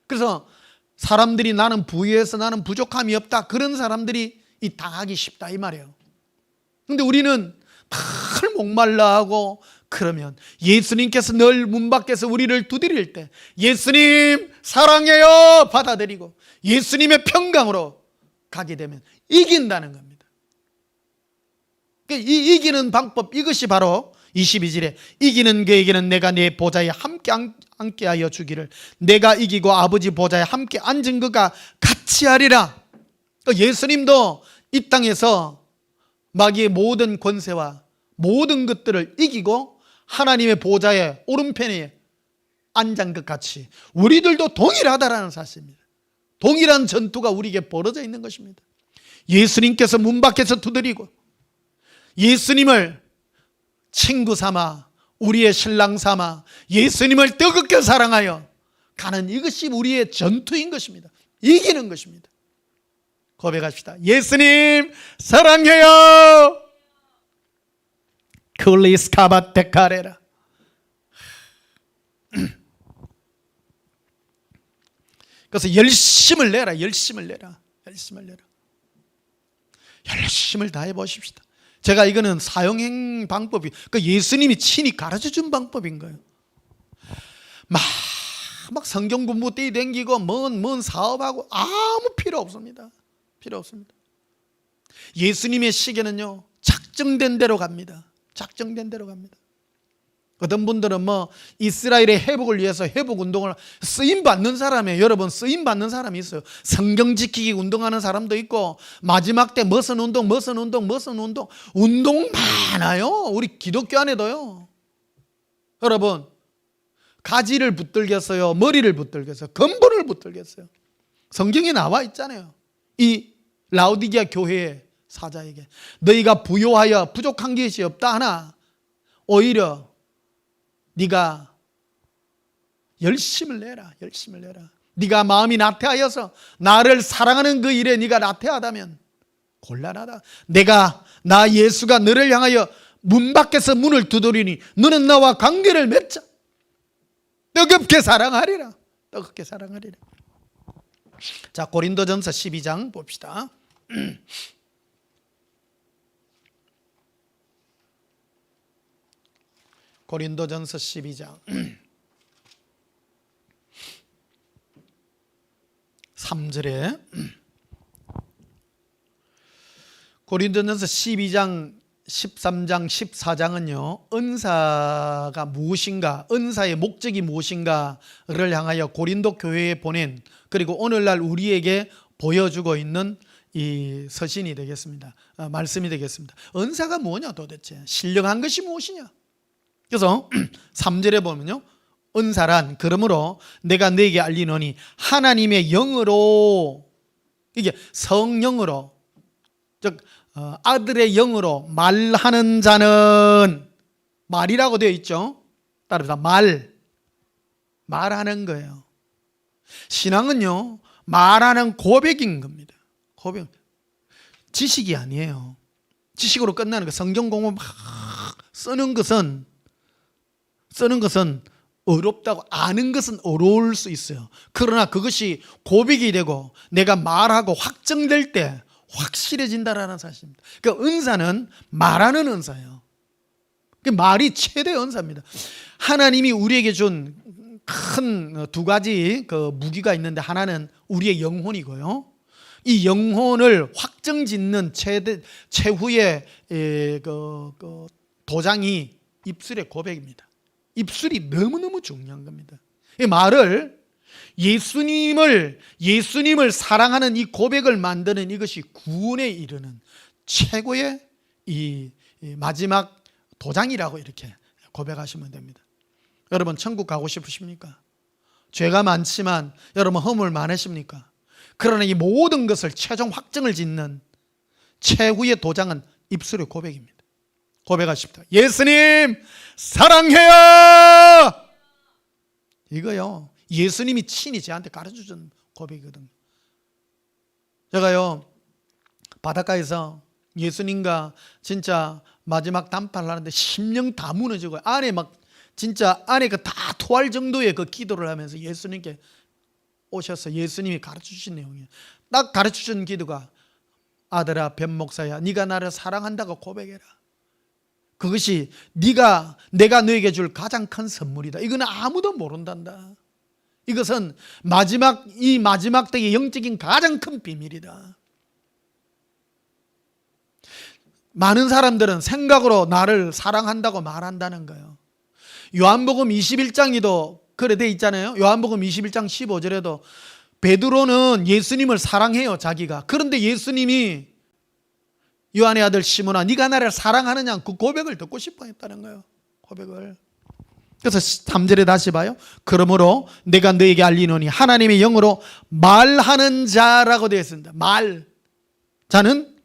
A: 그래서 사람들이 나는 부유해서 나는 부족함이 없다, 그런 사람들이 이 당하기 쉽다 이 말이에요. 근데 우리는 늘 목말라 하고 그러면 예수님께서 늘 문 밖에서 우리를 두드릴 때 예수님 사랑해요 받아들이고 예수님의 평강으로 가게 되면 이긴다는 겁니다. 이 이기는 방법, 이것이 바로 22절에 이기는 그에게는 내가 내 보좌에 함께하여 주기를, 내가 이기고 아버지 보좌에 함께 앉은 그가 같이 하리라. 예수님도 이 땅에서 마귀의 모든 권세와 모든 것들을 이기고 하나님의 보좌의 오른편에 앉은 것 같이 우리들도 동일하다라는 사실입니다. 동일한 전투가 우리에게 벌어져 있는 것입니다. 예수님께서 문 밖에서 두드리고 예수님을 친구 삼아 우리의 신랑 삼아 예수님을 뜨겁게 사랑하여 가는 이것이 우리의 전투인 것입니다. 이기는 것입니다. 고백합시다. 예수님 사랑해요. 클리스카바테카레라. 그래서 열심을 내라. 열심을 내라. 열심을 내라. 열심을 다해 보십시다. 제가 이거는 사용행 방법이, 그 예수님이 친히 가르쳐준 방법인 거예요. 막 성경 공부 뛰댕기고 뭔 사업하고 아무 필요 없습니다. 필요 없습니다. 예수님의 시계는요 작정된 대로 갑니다. 작정된 대로 갑니다. 어떤 분들은 뭐 이스라엘의 회복을 위해서 회복 운동을 쓰임 받는 사람이에요. 여러분, 쓰임 받는 사람이 있어요. 성경 지키기 운동하는 사람도 있고 마지막 때 무슨 운동 운동 많아요. 우리 기독교 안에도요. 여러분, 가지를 붙들겠어요, 머리를 붙들겠어요, 근본을 붙들겠어요. 성경에 나와 있잖아요. 이 라오디게아 교회의 사자에게 너희가 부요하여 부족한 것이 없다 하나 오히려 네가 열심을 내라. 열심을 내라. 네가 마음이 나태하여서 나를 사랑하는 그 일에 네가 나태하다면 곤란하다. 나 예수가 너를 향하여 문 밖에서 문을 두드리니 너는 나와 관계를 맺자. 뜨겁게 사랑하리라. 뜨겁게 사랑하리라. 자, 고린도전서 12장 봅시다. 고린도전서 12장 3절에 고린도전서 12장 13장 14장은요 은사가 무엇인가, 은사의 목적이 무엇인가를 향하여 고린도 교회에 보낸, 그리고 오늘날 우리에게 보여주고 있는 이 서신이 되겠습니다. 말씀이 되겠습니다. 은사가 뭐냐 도대체, 신령한 것이 무엇이냐. 그래서 3절에 보면요 은사란 그러므로 내가 너에게 알리노니 하나님의 영으로, 이게 성령으로, 즉 아들의 영으로 말하는 자는, 말이라고 되어 있죠. 따라서 말하는 거예요. 신앙은요, 말하는 고백인 겁니다. 고백. 지식이 아니에요. 지식으로 끝나는 거. 성경 공부 막 쓰는 것은 어렵다고, 아는 것은 어려울 수 있어요. 그러나 그것이 고백이 되고 내가 말하고 확정될 때 확실해진다라는 사실입니다. 그러니까 은사는 말하는 은사예요. 말이 최대 은사입니다. 하나님이 우리에게 준 큰 두 가지 그 무기가 있는데, 하나는 우리의 영혼이고요. 이 영혼을 확정짓는 최후의 도장이 입술의 고백입니다. 입술이 너무너무 중요한 겁니다. 이 말을, 예수님을 사랑하는 이 고백을 만드는 이것이 구원에 이르는 최고의 이 마지막 도장이라고 이렇게 고백하시면 됩니다. 여러분, 천국 가고 싶으십니까? 죄가 많지만 여러분 허물 많으십니까? 그러나 이 모든 것을 최종 확정을 짓는 최후의 도장은 입술의 고백입니다. 고백하십시다. 예수님 사랑해요. 이거요, 예수님이 친히 저한테 가르쳐준 고백이거든요. 제가요, 바닷가에서 예수님과 진짜 마지막 단판을 하는데 심령 다 무너지고 안에 막 진짜 안에 다 토할 정도의 그 기도를 하면서 예수님께 오셔서 예수님이 가르쳐주신 내용이에요. 딱 가르쳐준 기도가, 아들아 변목사야, 네가 나를 사랑한다고 고백해라. 그것이 내가 너에게 줄 가장 큰 선물이다. 이거는 아무도 모른단다. 이것은 마지막 때의 영적인 가장 큰 비밀이다. 많은 사람들은 생각으로 나를 사랑한다고 말한다는 거예요. 요한복음 21장에도 그래 돼 있잖아요. 요한복음 21장 15절에도 베드로는 예수님을 사랑해요, 자기가. 그런데 예수님이 요한의 아들 시몬아, 네가 나를 사랑하느냐, 그 고백을 듣고 싶어 했다는 거예요. 고백을. 그래서 3절에 다시 봐요. 그러므로 내가 너에게 알리노니 하나님의 영으로 말하는 자라고 되어 있습니다. 자는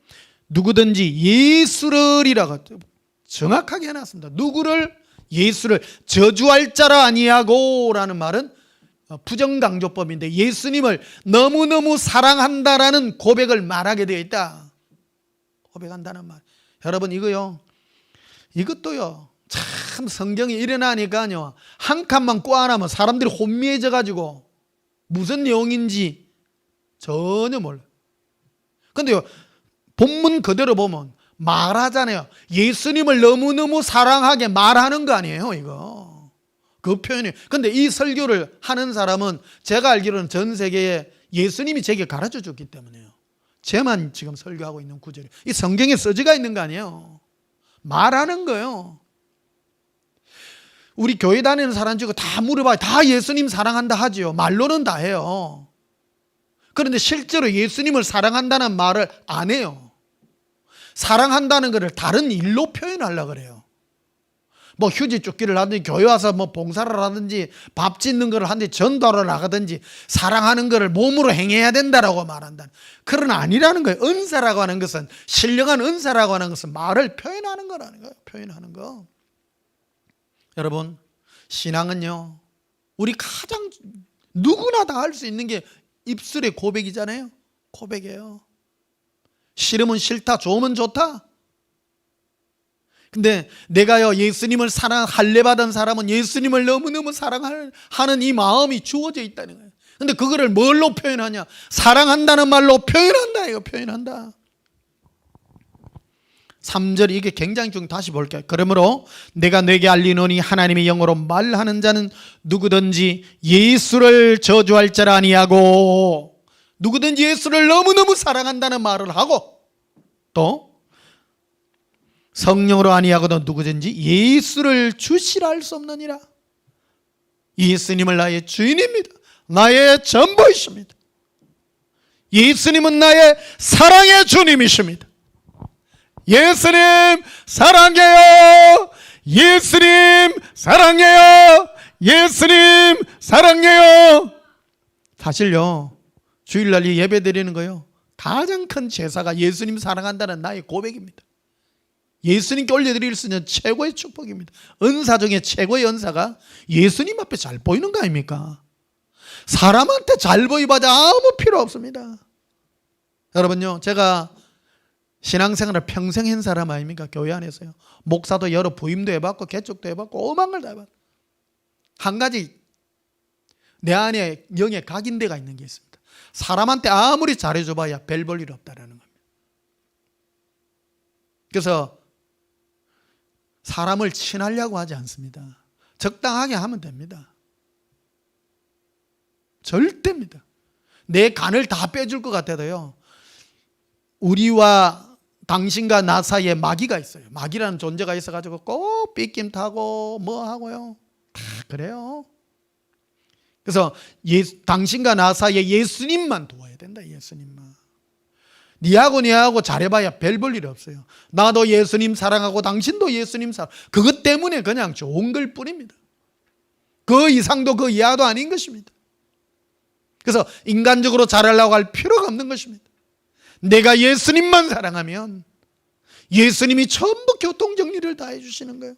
A: 누구든지 예수를이라고 정확하게 해놨습니다. 예수를 저주할 자라 아니하고 라는 말은 부정강조법인데, 예수님을 너무너무 사랑한다라는 고백을 말하게 되어 있다. 고백한다는 말. 여러분, 이것도요, 참 성경이 일어나니까요, 한 칸만 꽈나면 사람들이 혼미해져 가지고 무슨 내용인지 전혀 몰라요. 근데요, 본문 그대로 보면 말하잖아요. 예수님을 너무너무 사랑하게 말하는 거 아니에요, 이거. 그 표현이. 근데 이 설교를 하는 사람은 제가 알기로는 전 세계에 예수님이 제게 가르쳐 줬기 때문에요. 쟤만 지금 설교하고 있는 구절이, 이 성경에 써지가 있는 거 아니에요. 말하는 거예요. 우리 교회 다니는 사람 중에 다 물어봐요. 다 예수님 사랑한다 하지요. 말로는 다 해요. 그런데 실제로 예수님을 사랑한다는 말을 안 해요. 사랑한다는 것을 다른 일로 표현하려고 그래요. 뭐 휴지 쫓기를 하든지, 교회 와서 뭐 봉사를 하든지, 밥 짓는 걸 하든지, 전도를 나가든지, 사랑하는 것을 몸으로 행해야 된다라고 말한다. 그러나 아니라는 거예요. 은사라고 하는 것은, 신령한 은사라고 하는 것은 말을 표현하는 거라는 거예요. 표현하는 거. 여러분, 신앙은요, 우리 가장 누구나 다 할 수 있는 게 입술의 고백이잖아요. 고백이에요. 싫으면 싫다, 좋으면 좋다. 근데 내가요, 예수님을 할례 받은 사람은 예수님을 너무너무 사랑하는 이 마음이 주어져 있다는 거예요. 근데 그거를 뭘로 표현하냐? 사랑한다는 말로 표현한다. 이거 표현한다. 3절, 이게 굉장히 좀 다시 볼게요. 그러므로 내가 너에게 알리노니 하나님의 영으로 말하는 자는 누구든지 예수를 저주할 자라 아니하고, 누구든지 예수를 너무너무 사랑한다는 말을 하고, 또 성령으로 아니하고도 누구든지 예수를 주시라 할 수 없느니라. 예수님을 나의 주인입니다. 나의 전부이십니다. 예수님은 나의 사랑의 주님이십니다. 예수님 사랑해요. 예수님 사랑해요. 예수님 사랑해요. 사실요, 주일날 이 예배 드리는 거요, 가장 큰 제사가 예수님 사랑한다는 나의 고백입니다. 예수님께 올려드릴 수 있는 최고의 축복입니다. 은사 중에 최고의 은사가 예수님 앞에 잘 보이는 거 아닙니까? 사람한테 잘 보이봐야 아무 필요 없습니다. 여러분요, 제가 신앙생활을 평생 한 사람 아닙니까? 교회 안에서요. 목사도 여러 부임도 해봤고 개척도 해봤고 오만 걸 다 해봤고, 한 가지 내 안에 영에 각인대가 있는 게 있습니다. 사람한테 아무리 잘해줘봐야 별 볼 일 없다라는 겁니다. 그래서 사람을 친하려고 하지 않습니다. 적당하게 하면 됩니다. 절대입니다. 내 간을 다 빼줄 것 같아도요, 우리와 당신과 나 사이에 마귀가 있어요. 마귀라는 존재가 있어가지고 꼭 삐낌 타고 뭐 하고요, 다 그래요. 그래서 당신과 나 사이에 예수님만 도와야 된다. 예수님만. 니하고 잘해봐야 별 볼 일 없어요. 나도 예수님 사랑하고 당신도 예수님 사랑, 그것 때문에 그냥 좋은 걸 뿐입니다. 그 이상도 그 이하도 아닌 것입니다. 그래서 인간적으로 잘하려고 할 필요가 없는 것입니다. 내가 예수님만 사랑하면 예수님이 전부 교통정리를 다 해주시는 거예요.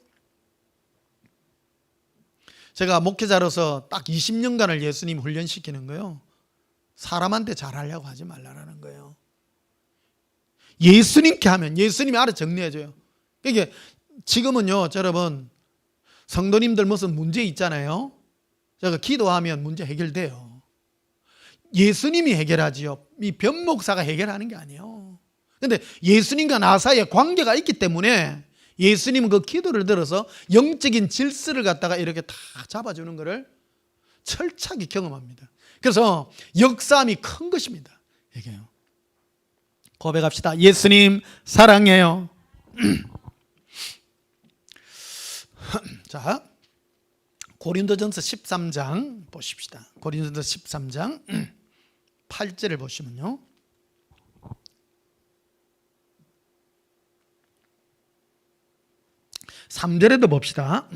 A: 제가 목회자로서 딱 20년간을 예수님 훈련시키는 거예요. 사람한테 잘하려고 하지 말라는 거예요. 예수님께 하면 예수님이 알아서 정리해줘요. 이게 지금은요, 여러분, 성도님들 무슨 문제 있잖아요. 제가 기도하면 문제 해결돼요. 예수님이 해결하지요. 이 변목사가 해결하는 게 아니에요. 그런데 예수님과 나 사이에 관계가 있기 때문에 예수님은 그 기도를 들어서 영적인 질서를 갖다가 이렇게 다 잡아주는 것을 철저하게 경험합니다. 그래서 역사함이 큰 것입니다. 이게요. 고백합시다. 예수님 사랑해요. 자, 고린도전서 13장 보십시다. 고린도전서 13장 8절을 보시면요, (3절에도) 봅시다.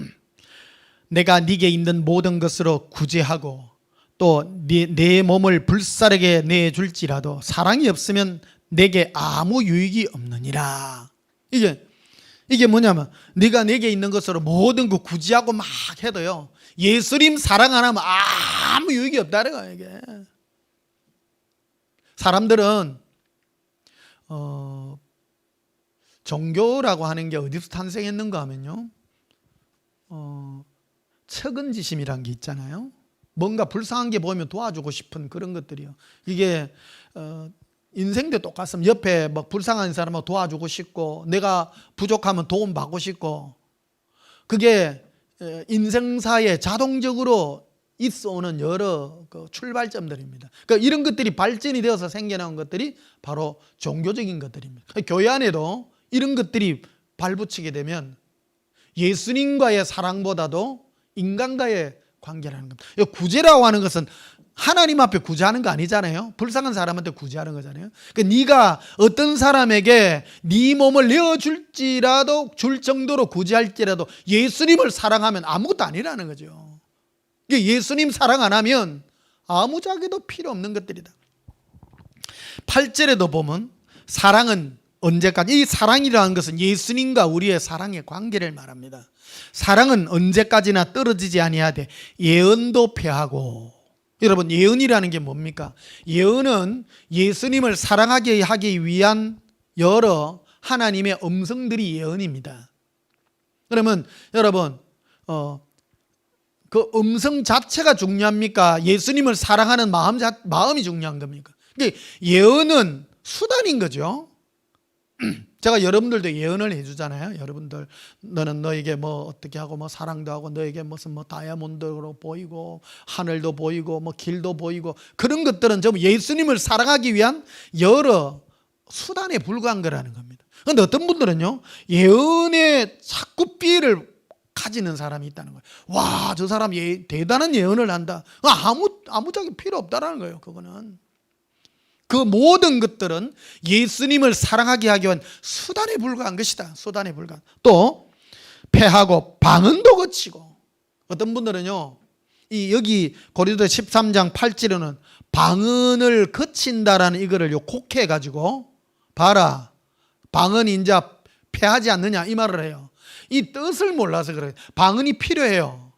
A: 내가 네게 있는 모든 것으로 구제하고 또 내 몸을 불사르게 내줄지라도 사랑이 없으면 내게 아무 유익이 없느니라. 이게 뭐냐면, 네가 내게 있는 것으로 모든 거 구제하고 막 해도요, 예수님 사랑 안 하면 아무 유익이 없다는 거예요. 이게 사람들은 종교라고 하는 게 어디서 탄생했는가 하면요, 측은지심이란 게 있잖아요. 뭔가 불쌍한 게 보이면 도와주고 싶은 그런 것들이요. 이게 인생도 똑같습니다. 옆에 막 불쌍한 사람을 도와주고 싶고, 내가 부족하면 도움 받고 싶고, 그게 인생사에 자동적으로 있어오는 여러 그 출발점들입니다. 그러니까 이런 것들이 발전이 되어서 생겨나온 것들이 바로 종교적인 것들입니다. 교회 안에도 이런 것들이 발붙이게 되면 예수님과의 사랑보다도 인간과의 관계라는 겁니다. 구제라고 하는 것은 하나님 앞에 구제하는 거 아니잖아요. 불쌍한 사람한테 구제하는 거잖아요. 그러니까 네가 어떤 사람에게 네 몸을 내어줄지라도, 줄 정도로 구제할지라도 예수님을 사랑하면 아무것도 아니라는 거죠. 예수님 사랑 안 하면 아무짝에도 필요 없는 것들이다. 8절에도 보면 사랑은 언제까지, 이 사랑이라는 것은 예수님과 우리의 사랑의 관계를 말합니다. 사랑은 언제까지나 떨어지지 아니하되 예언도 패하고. 여러분, 예언이라는 게 뭡니까? 예언은 예수님을 사랑하게 하기 위한 여러 하나님의 음성들이 예언입니다. 그러면 여러분, 그 음성 자체가 중요합니까? 예수님을 사랑하는 마음이 중요한 겁니까? 예언은 수단인 거죠. 제가 여러분들도 예언을 해주잖아요. 여러분들, 너는 너에게 뭐 어떻게 하고 뭐 사랑도 하고 너에게 무슨 뭐 다이아몬드로 보이고 하늘도 보이고 뭐 길도 보이고, 그런 것들은 전부 예수님을 사랑하기 위한 여러 수단에 불과한 거라는 겁니다. 그런데 어떤 분들은요, 예언에 자꾸 삐를 가지는 사람이 있다는 거예요. 와, 저 사람 대단한 예언을 한다. 아무짝에 필요 없다라는 거예요. 그거는 그 모든 것들은 예수님을 사랑하게 하기 위한 수단에 불과한 것이다. 수단에 불과한. 또 패하고 방언도 거치고. 어떤 분들은요, 여기 고린도 13장 8절에는 방언을 거친다라는 이거를 곡해 가지고 봐라, 방언이 이제 패하지 않느냐 이 말을 해요. 이 뜻을 몰라서 그래요. 방언이 필요해요.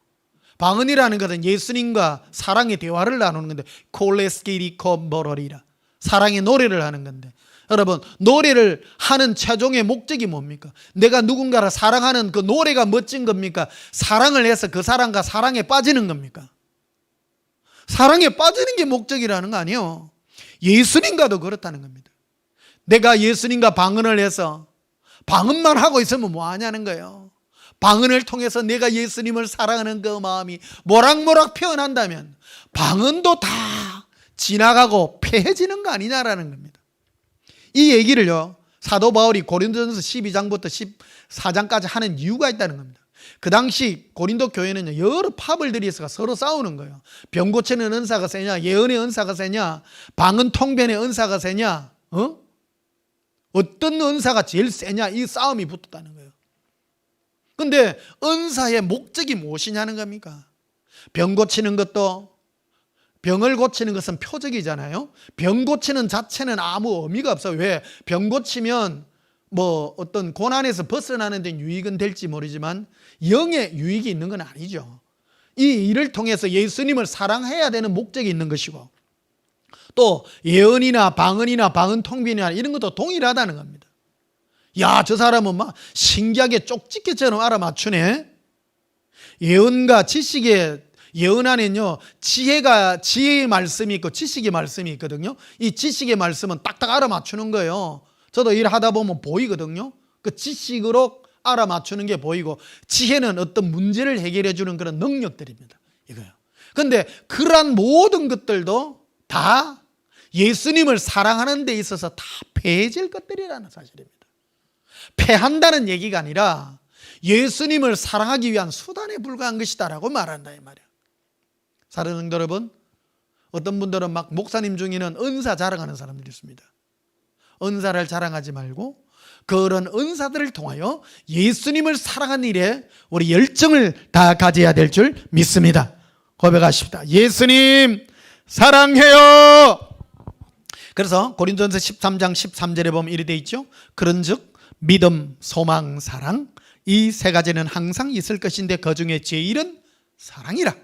A: 방언이라는 것은 예수님과 사랑의 대화를 나누는 건데, 콜레스키리코버러리라, 사랑의 노래를 하는 건데, 여러분 노래를 하는 최종의 목적이 뭡니까? 내가 누군가를 사랑하는 그 노래가 멋진 겁니까? 사랑을 해서 그 사람과 사랑에 빠지는 겁니까? 사랑에 빠지는 게 목적이라는 거 아니에요. 예수님과도 그렇다는 겁니다. 내가 예수님과 방언을 해서 방언만 하고 있으면 뭐 하냐는 거예요. 방언을 통해서 내가 예수님을 사랑하는 그 마음이 모락모락 표현한다면 방언도 다 지나가고 패해지는 거 아니냐라는 겁니다. 이 얘기를요, 사도 바울이 고린도전서 12장부터 14장까지 하는 이유가 있다는 겁니다. 그 당시 고린도 교회는 여러 파벌들이 있어서 서로 싸우는 거예요. 병 고치는 은사가 세냐, 예언의 은사가 세냐, 방언 통변의 은사가 세냐, 어떤 은사가 제일 세냐, 이 싸움이 붙었다는 거예요. 근데 은사의 목적이 무엇이냐는 겁니까? 병 고치는 것도, 병을 고치는 것은 표적이잖아요. 병 고치는 자체는 아무 의미가 없어요. 왜? 병 고치면 뭐 어떤 고난에서 벗어나는 데 유익은 될지 모르지만 영의 유익이 있는 건 아니죠. 이 일을 통해서 예수님을 사랑해야 되는 목적이 있는 것이고, 또 예언이나 방언이나 방언 통변이나 이런 것도 동일하다는 겁니다. 야, 저 사람은 막 신기하게 쪽집게처럼 알아맞추네. 예언과 지식의, 예언 안에는요 지혜의 말씀이 있고 지식의 말씀이 있거든요. 이 지식의 말씀은 딱딱 알아맞추는 거예요. 저도 일하다 보면 보이거든요. 그 지식으로 알아맞추는 게 보이고, 지혜는 어떤 문제를 해결해 주는 그런 능력들입니다. 이거요. 그런데 그러한 모든 것들도 다 예수님을 사랑하는 데 있어서 다 패해질 것들이라는 사실입니다. 패한다는 얘기가 아니라 예수님을 사랑하기 위한 수단에 불과한 것이다라고 말한다 이 말이야. 사랑하는 성도 여러분, 어떤 분들은 막 목사님 중에는 은사 자랑하는 사람들이 있습니다. 은사를 자랑하지 말고 그런 은사들을 통하여 예수님을 사랑하는 일에 우리 열정을 다 가져야 될 줄 믿습니다. 고백하십시다. 예수님 사랑해요. 그래서 고린도전서 13장 13절에 보면 이렇게 돼 있죠. 그런즉 믿음, 소망, 사랑, 이 세 가지는 항상 있을 것인데 그 중에 제일은 사랑이라.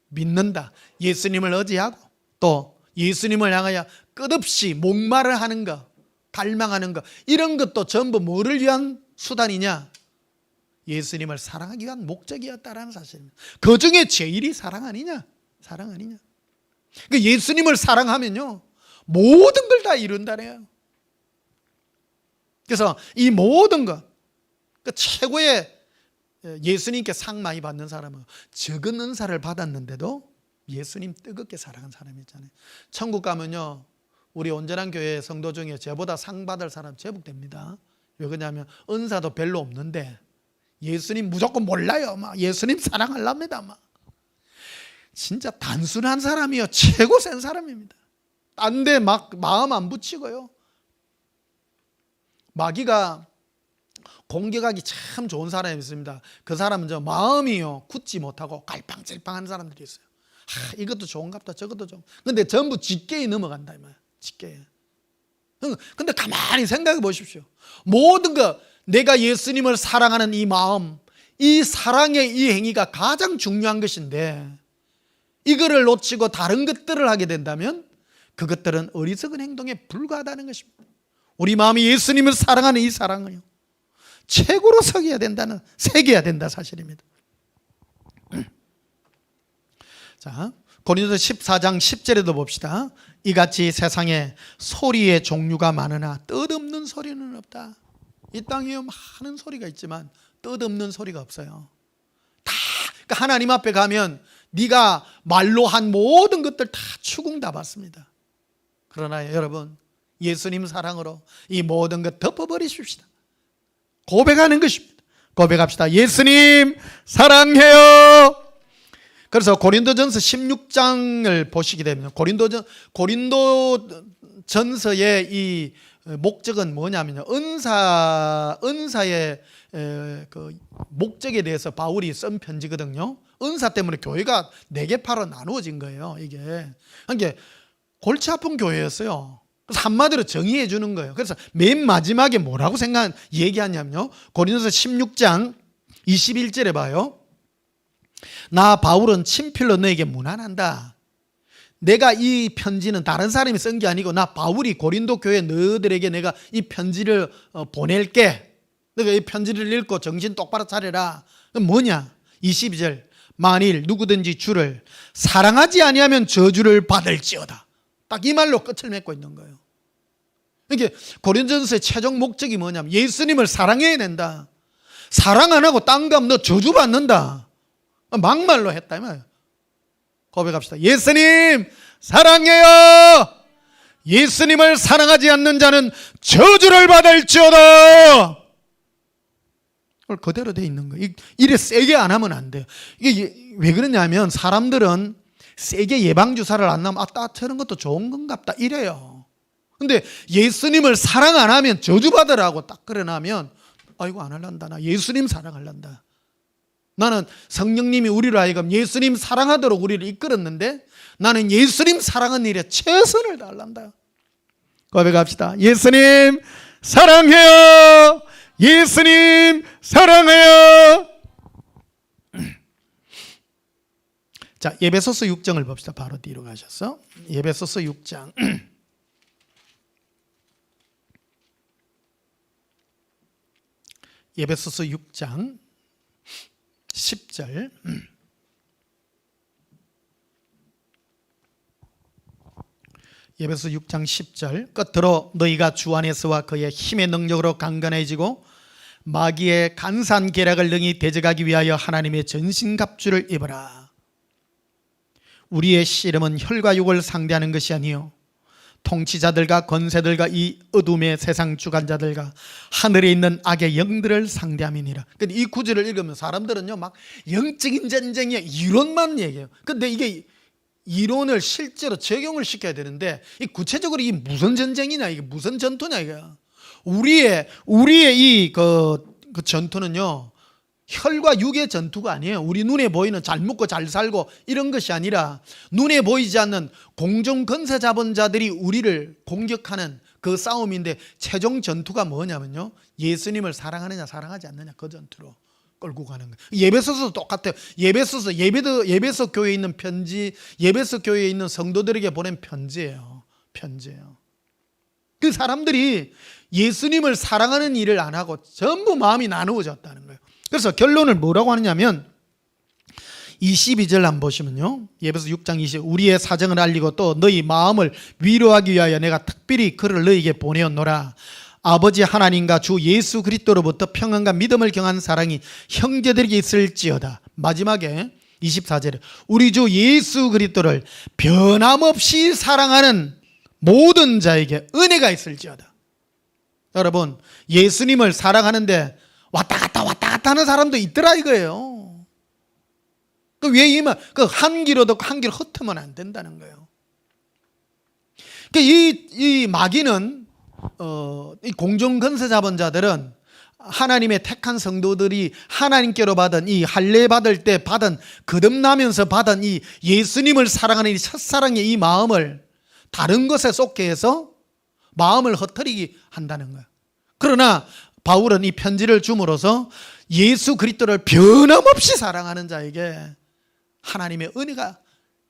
A: 믿는다, 예수님을 의지하고 또 예수님을 향하여 끝없이 목말을 하는 것, 갈망하는 것, 이런 것도 전부 뭐를 위한 수단이냐? 예수님을 사랑하기 위한 목적이었다라는 사실입니다. 그 중에 제일이 사랑 아니냐? 사랑 아니냐? 그러니까 예수님을 사랑하면요 모든 걸 다 이룬다네요. 그래서 이 모든 것, 그러니까 최고의 예수님께 상 많이 받는 사람은 적은 은사를 받았는데도 예수님 뜨겁게 사랑한 사람이 있잖아요. 천국 가면요 우리 온전한 교회 성도 중에 저보다 상 받을 사람 제법 됩니다. 왜 그러냐면 은사도 별로 없는데 예수님 무조건 몰라요. 막 예수님 사랑하랍니다. 막 진짜 단순한 사람이요 최고 센 사람입니다. 딴 데 막 마음 안 붙이고요. 마귀가 공격하기 참 좋은 사람이 있습니다. 그 사람은 저 마음이요 굳지 못하고 갈팡질팡한 사람들이 있어요. 이것도 좋은갑다 저것도 좋은. 근데 전부 직계에 넘어간다 이 말이야. 직계에. 근데 가만히 생각해 보십시오. 모든 거, 내가 예수님을 사랑하는 이 마음, 이 사랑의 이 행위가 가장 중요한 것인데 이거를 놓치고 다른 것들을 하게 된다면 그것들은 어리석은 행동에 불과하다는 것입니다. 우리 마음이 예수님을 사랑하는 이 사랑은요 최고로 새겨야 된다 사실입니다. 자, 고린도서 14장 10절에도 봅시다. 이같이 세상에 소리의 종류가 많으나 뜻없는 소리는 없다. 이 땅에 많은 소리가 있지만 뜻없는 소리가 없어요. 다 그러니까 하나님 앞에 가면 네가 말로 한 모든 것들 다 추궁 다 받습니다. 그러나 여러분 예수님 사랑으로 이 모든 것 덮어버리십시다. 고백하는 것입니다. 고백합시다. 예수님 사랑해요. 그래서 고린도전서 16장을 보시게 되면 고린도전서의 이 목적은 뭐냐면요 은사의 그 목적에 대해서 바울이 쓴 편지거든요. 은사 때문에 교회가 4개 파로 나누어진 거예요. 이게 그러니까 골치 아픈 교회였어요. 그래서 한마디로 정의해 주는 거예요. 그래서 맨 마지막에 뭐라고 얘기하냐면요, 고린도서 16장 21절에 봐요. 나 바울은 친필로 너에게 문안한다. 내가 이 편지는 다른 사람이 쓴 게 아니고 나 바울이 고린도 교회 너희들에게 내가 이 편지를 보낼게. 너가 이 편지를 읽고 정신 똑바로 차려라. 그럼 뭐냐? 22절, 만일 누구든지 주를 사랑하지 아니하면 저주를 받을지어다. 딱 이 말로 끝을 맺고 있는 거예요. 이게 고린도전서의 최종 목적이 뭐냐면 예수님을 사랑해야 된다. 사랑 안 하고 딴 거 하면 너 저주 받는다. 막말로 했다 이 말이에요. 고백합시다. 예수님 사랑해요. 예수님을 사랑하지 않는 자는 저주를 받을지어다. 그걸 그대로 돼 있는 거예요. 이래 세게 안 하면 안 돼요. 이게 왜 그러냐면 사람들은 세게 예방주사를 안 나면 저런 것도 좋은 건갑다 이래요. 근데 예수님을 사랑 안 하면 저주받으라고 딱 그래놓으면 아이고 안 할란다. 나 예수님 사랑할란다. 나는 성령님이 우리를 하여금 예수님 사랑하도록 우리를 이끌었는데 나는 예수님 사랑하는 일에 최선을 다할란다. 고백합시다. 예수님 사랑해요. 예수님 사랑해요. 자, 에베소서 6장을 봅시다. 바로 뒤로 가셔서 에베소서 6장 에베소서 6장 10절 에베소 6장 10절 끝으로 너희가 주 안에서와 그의 힘의 능력으로 강건해지고 마귀의 간사한 계략을 능히 대적하기 위하여 하나님의 전신갑주를 입어라. 우리의 씨름은 혈과 육을 상대하는 것이 아니요 통치자들과 권세들과 이 어둠의 세상 주관자들과 하늘에 있는 악의 영들을 상대함이니라. 근데 이 구절을 읽으면 사람들은요 막 영적인 전쟁이야 이론만 얘기해요. 근데 이게 이론을 실제로 적용을 시켜야 되는데 이 구체적으로 이게 무슨 전쟁이냐, 이게 무슨 전투냐, 이게 우리의 이 그 전투는요 혈과 육의 전투가 아니에요. 우리 눈에 보이는 잘 먹고 잘 살고 이런 것이 아니라 눈에 보이지 않는 공중 권세 잡은 자들이 우리를 공격하는 그 싸움인데 최종 전투가 뭐냐면요 예수님을 사랑하느냐 사랑하지 않느냐 그 전투로 끌고 가는 거예요. 예배소서도 똑같아요. 예배소 교회에 있는 편지, 예배소 교회에 있는 성도들에게 보낸 편지예요. 그 사람들이 예수님을 사랑하는 일을 안 하고 전부 마음이 나누어졌다는 거예요. 그래서 결론을 뭐라고 하느냐면 22절 한번 보시면요 예배소 6장 20 우리의 사정을 알리고 또 너희 마음을 위로하기 위하여 내가 특별히 그를 너희에게 보내었노라. 아버지 하나님과 주 예수 그리스도로부터 평안과 믿음을 경한 사랑이 형제들에게 있을지어다. 마지막에 24절에 우리 주 예수 그리스도를 변함없이 사랑하는 모든 자에게 은혜가 있을지어다. 여러분 예수님을 사랑하는데 왔다 갔다 하는 사람도 있더라 이거예요. 왜 한 길로 듣고 한 길 흩으면 안 된다는 거예요. 이 마귀는 이 공중 권세 잡은 자들은 하나님의 택한 성도들이 하나님께로 받은 이 할례 받을 때 받은 거듭나면서 받은 이 예수님을 사랑하는 이 첫사랑의 이 마음을 다른 것에 쏟게 해서 마음을 흩어리게 한다는 거예요. 그러나 바울은 이 편지를 줌으로써 예수 그리스도를 변함없이 사랑하는 자에게 하나님의 은혜가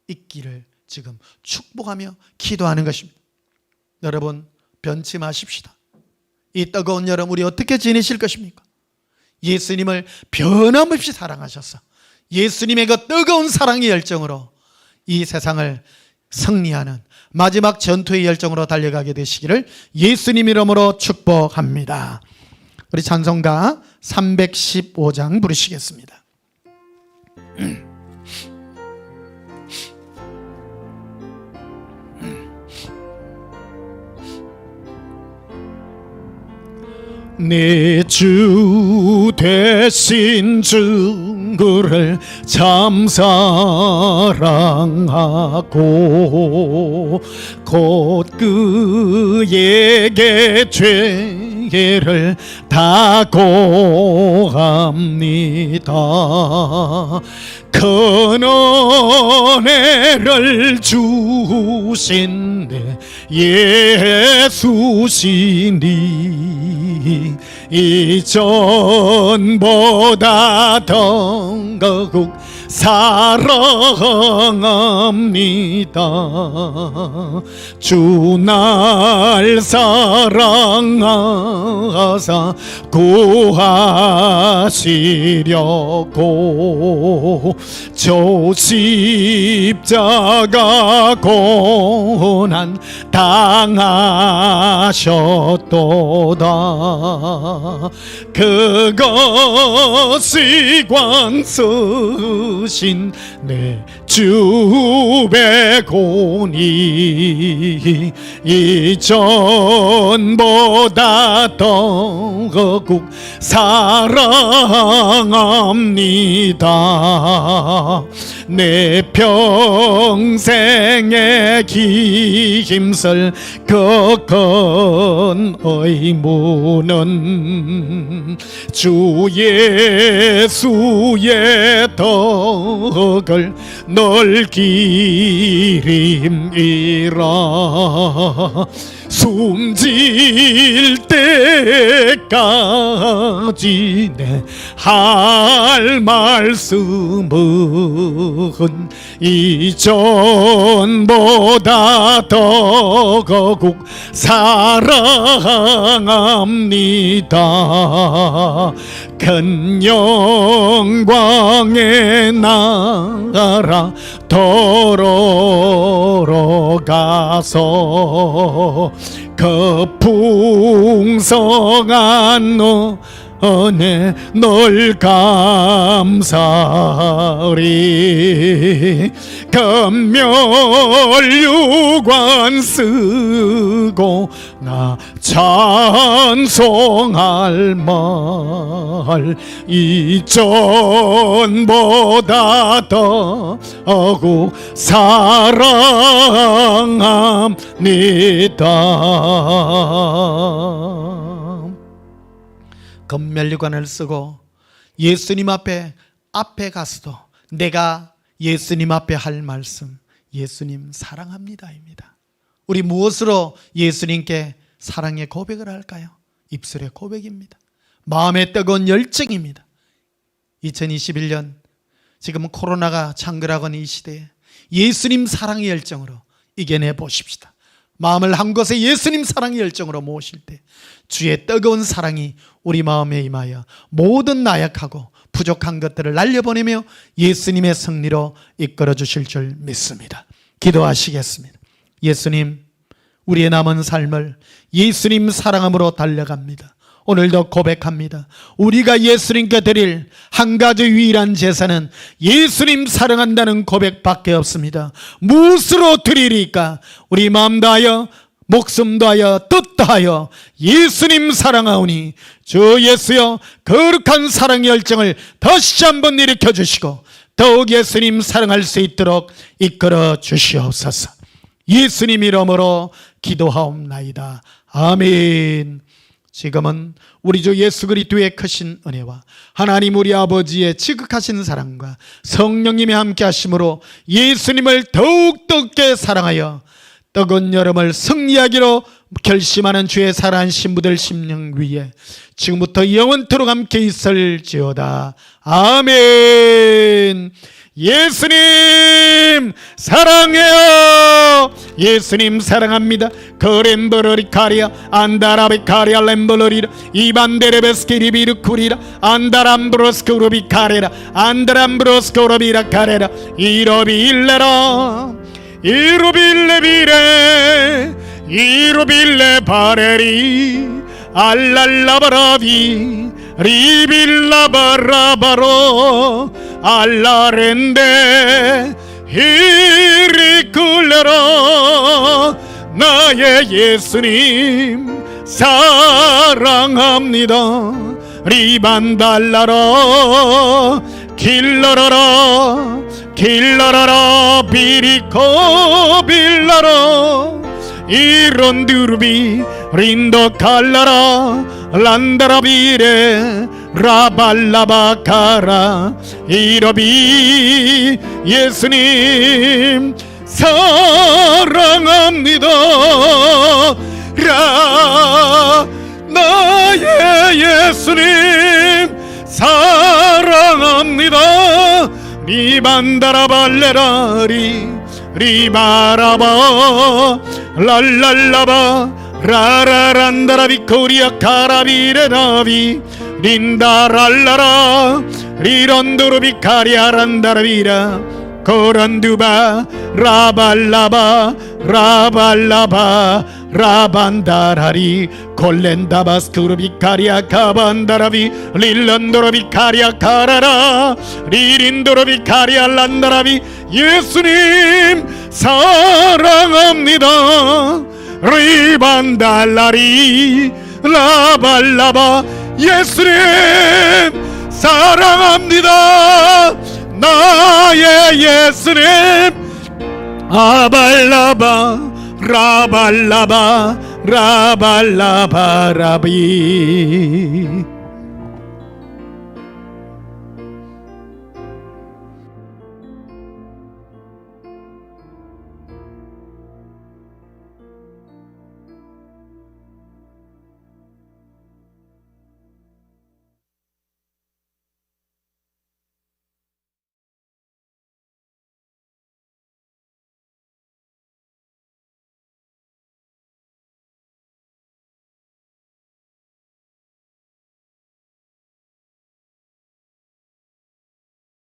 A: 있기를 지금 축복하며 기도하는 것입니다. 여러분 변치 마십시다. 이 뜨거운 여름 우리 어떻게 지내실 것입니까? 예수님을 변함없이 사랑하셔서 예수님의 그 뜨거운 사랑의 열정으로 이 세상을 승리하는 마지막 전투의 열정으로 달려가게 되시기를 예수님 이름으로 축복합니다. 우리 찬송가 315장 부르시겠습니다. 내 주 대신 주를 참 사랑하고 곧 그에게 죄 지혜를 다고 합니다. 큰 은혜를 주신 내 예수시니 이전보다 더욱 사랑합니다. 주 날 사랑하사 구하시려고 저 십자가 고난 당하셨도다. 그것이 광쓰신 내 주배고니 이전보다 더욱 사랑합니다. 내 평생의 힘쓸 그 큰 의무는 주 예수의 덕을 넓기림이라. 숨질 때까지 내 할 말씀은 이전보다 더욱 사랑합니다. 큰 영광의 나라 도로로 가서 그 풍성한 은혜 널 감사리. 금멸유관 쓰고 나 찬송할 말 이전보다 더욱 사랑합니다. 금멸유관을 쓰고 예수님 앞에 가서도 내가 예수님 앞에 할 말씀, 예수님 사랑합니다입니다. 우리 무엇으로 예수님께 사랑의 고백을 할까요? 입술의 고백입니다. 마음의 뜨거운 열정입니다. 2021년 지금 코로나가 장글하건 이 시대에 예수님 사랑의 열정으로 이겨내 보십시다. 마음을 한 곳에 예수님 사랑의 열정으로 모실 때 주의 뜨거운 사랑이 우리 마음에 임하여 모든 나약하고 부족한 것들을 날려보내며 예수님의 승리로 이끌어 주실 줄 믿습니다. 기도하시겠습니다. 예수님, 우리의 남은 삶을 예수님 사랑함으로 달려갑니다. 오늘도 고백합니다. 우리가 예수님께 드릴 한 가지 유일한 제사는 예수님 사랑한다는 고백밖에 없습니다. 무엇으로 드리리까? 우리 마음 다하여 목숨 다하여 뜻 다하여 예수님 사랑하오니 주 예수여 거룩한 사랑의 열정을 다시 한번 일으켜 주시고 더욱 예수님 사랑할 수 있도록 이끌어 주시옵소서. 예수님 이름으로 기도하옵나이다. 아멘. 지금은 우리 주 예수 그리스도의 크신 은혜와 하나님 우리 아버지의 지극하신 사랑과 성령님의 함께 하심으로 예수님을 더욱 뜨겁게 사랑하여 뜨거운 여름을 승리하기로 결심하는 주의 사랑하는 신부들 심령 위에 지금부터 영원토록 함께 있을지어다. 아멘. 예수님 사랑해요. 예수님 사랑합니다. 그렘버러리 카리아 안다라비 카리아 렘버러리라 이반데레베스키리비르쿠리라 안다람브로스쿠르비 카레라 안다람브로스쿠르비라 카레라 이로빌레라 이로빌레비레 이로빌레 바레리 알랄라바라비 리빌라바라바로 알라렌데 히리쿨레라. 나의 예수님 사랑합니다. 리반달라라 길라라라 길라라라 비리코 빌라라 이론두르비 린도 칼라라 란다라비레 라발라바카라 이러비 예수님 사랑합니다. 나의 예수님 사랑합니다. 리반다라발레라리 리바라바 랄랄라바 라라란다라비 코리아 카라비레라비 린다랄라라 리런도르비 카리아란다라비라 코란두바 라발라바 라발라바 라반다라리 콜렌다바스쿠르비 카리아 카반다라비 릴런도르비 카리아 카라라 리린도르비 카리아 란다라비 예수님 사랑합니다. 리반달라리 라발라바 예수님 사랑합니다. 나의 예수님 아발라바 라발라바 라발라바라비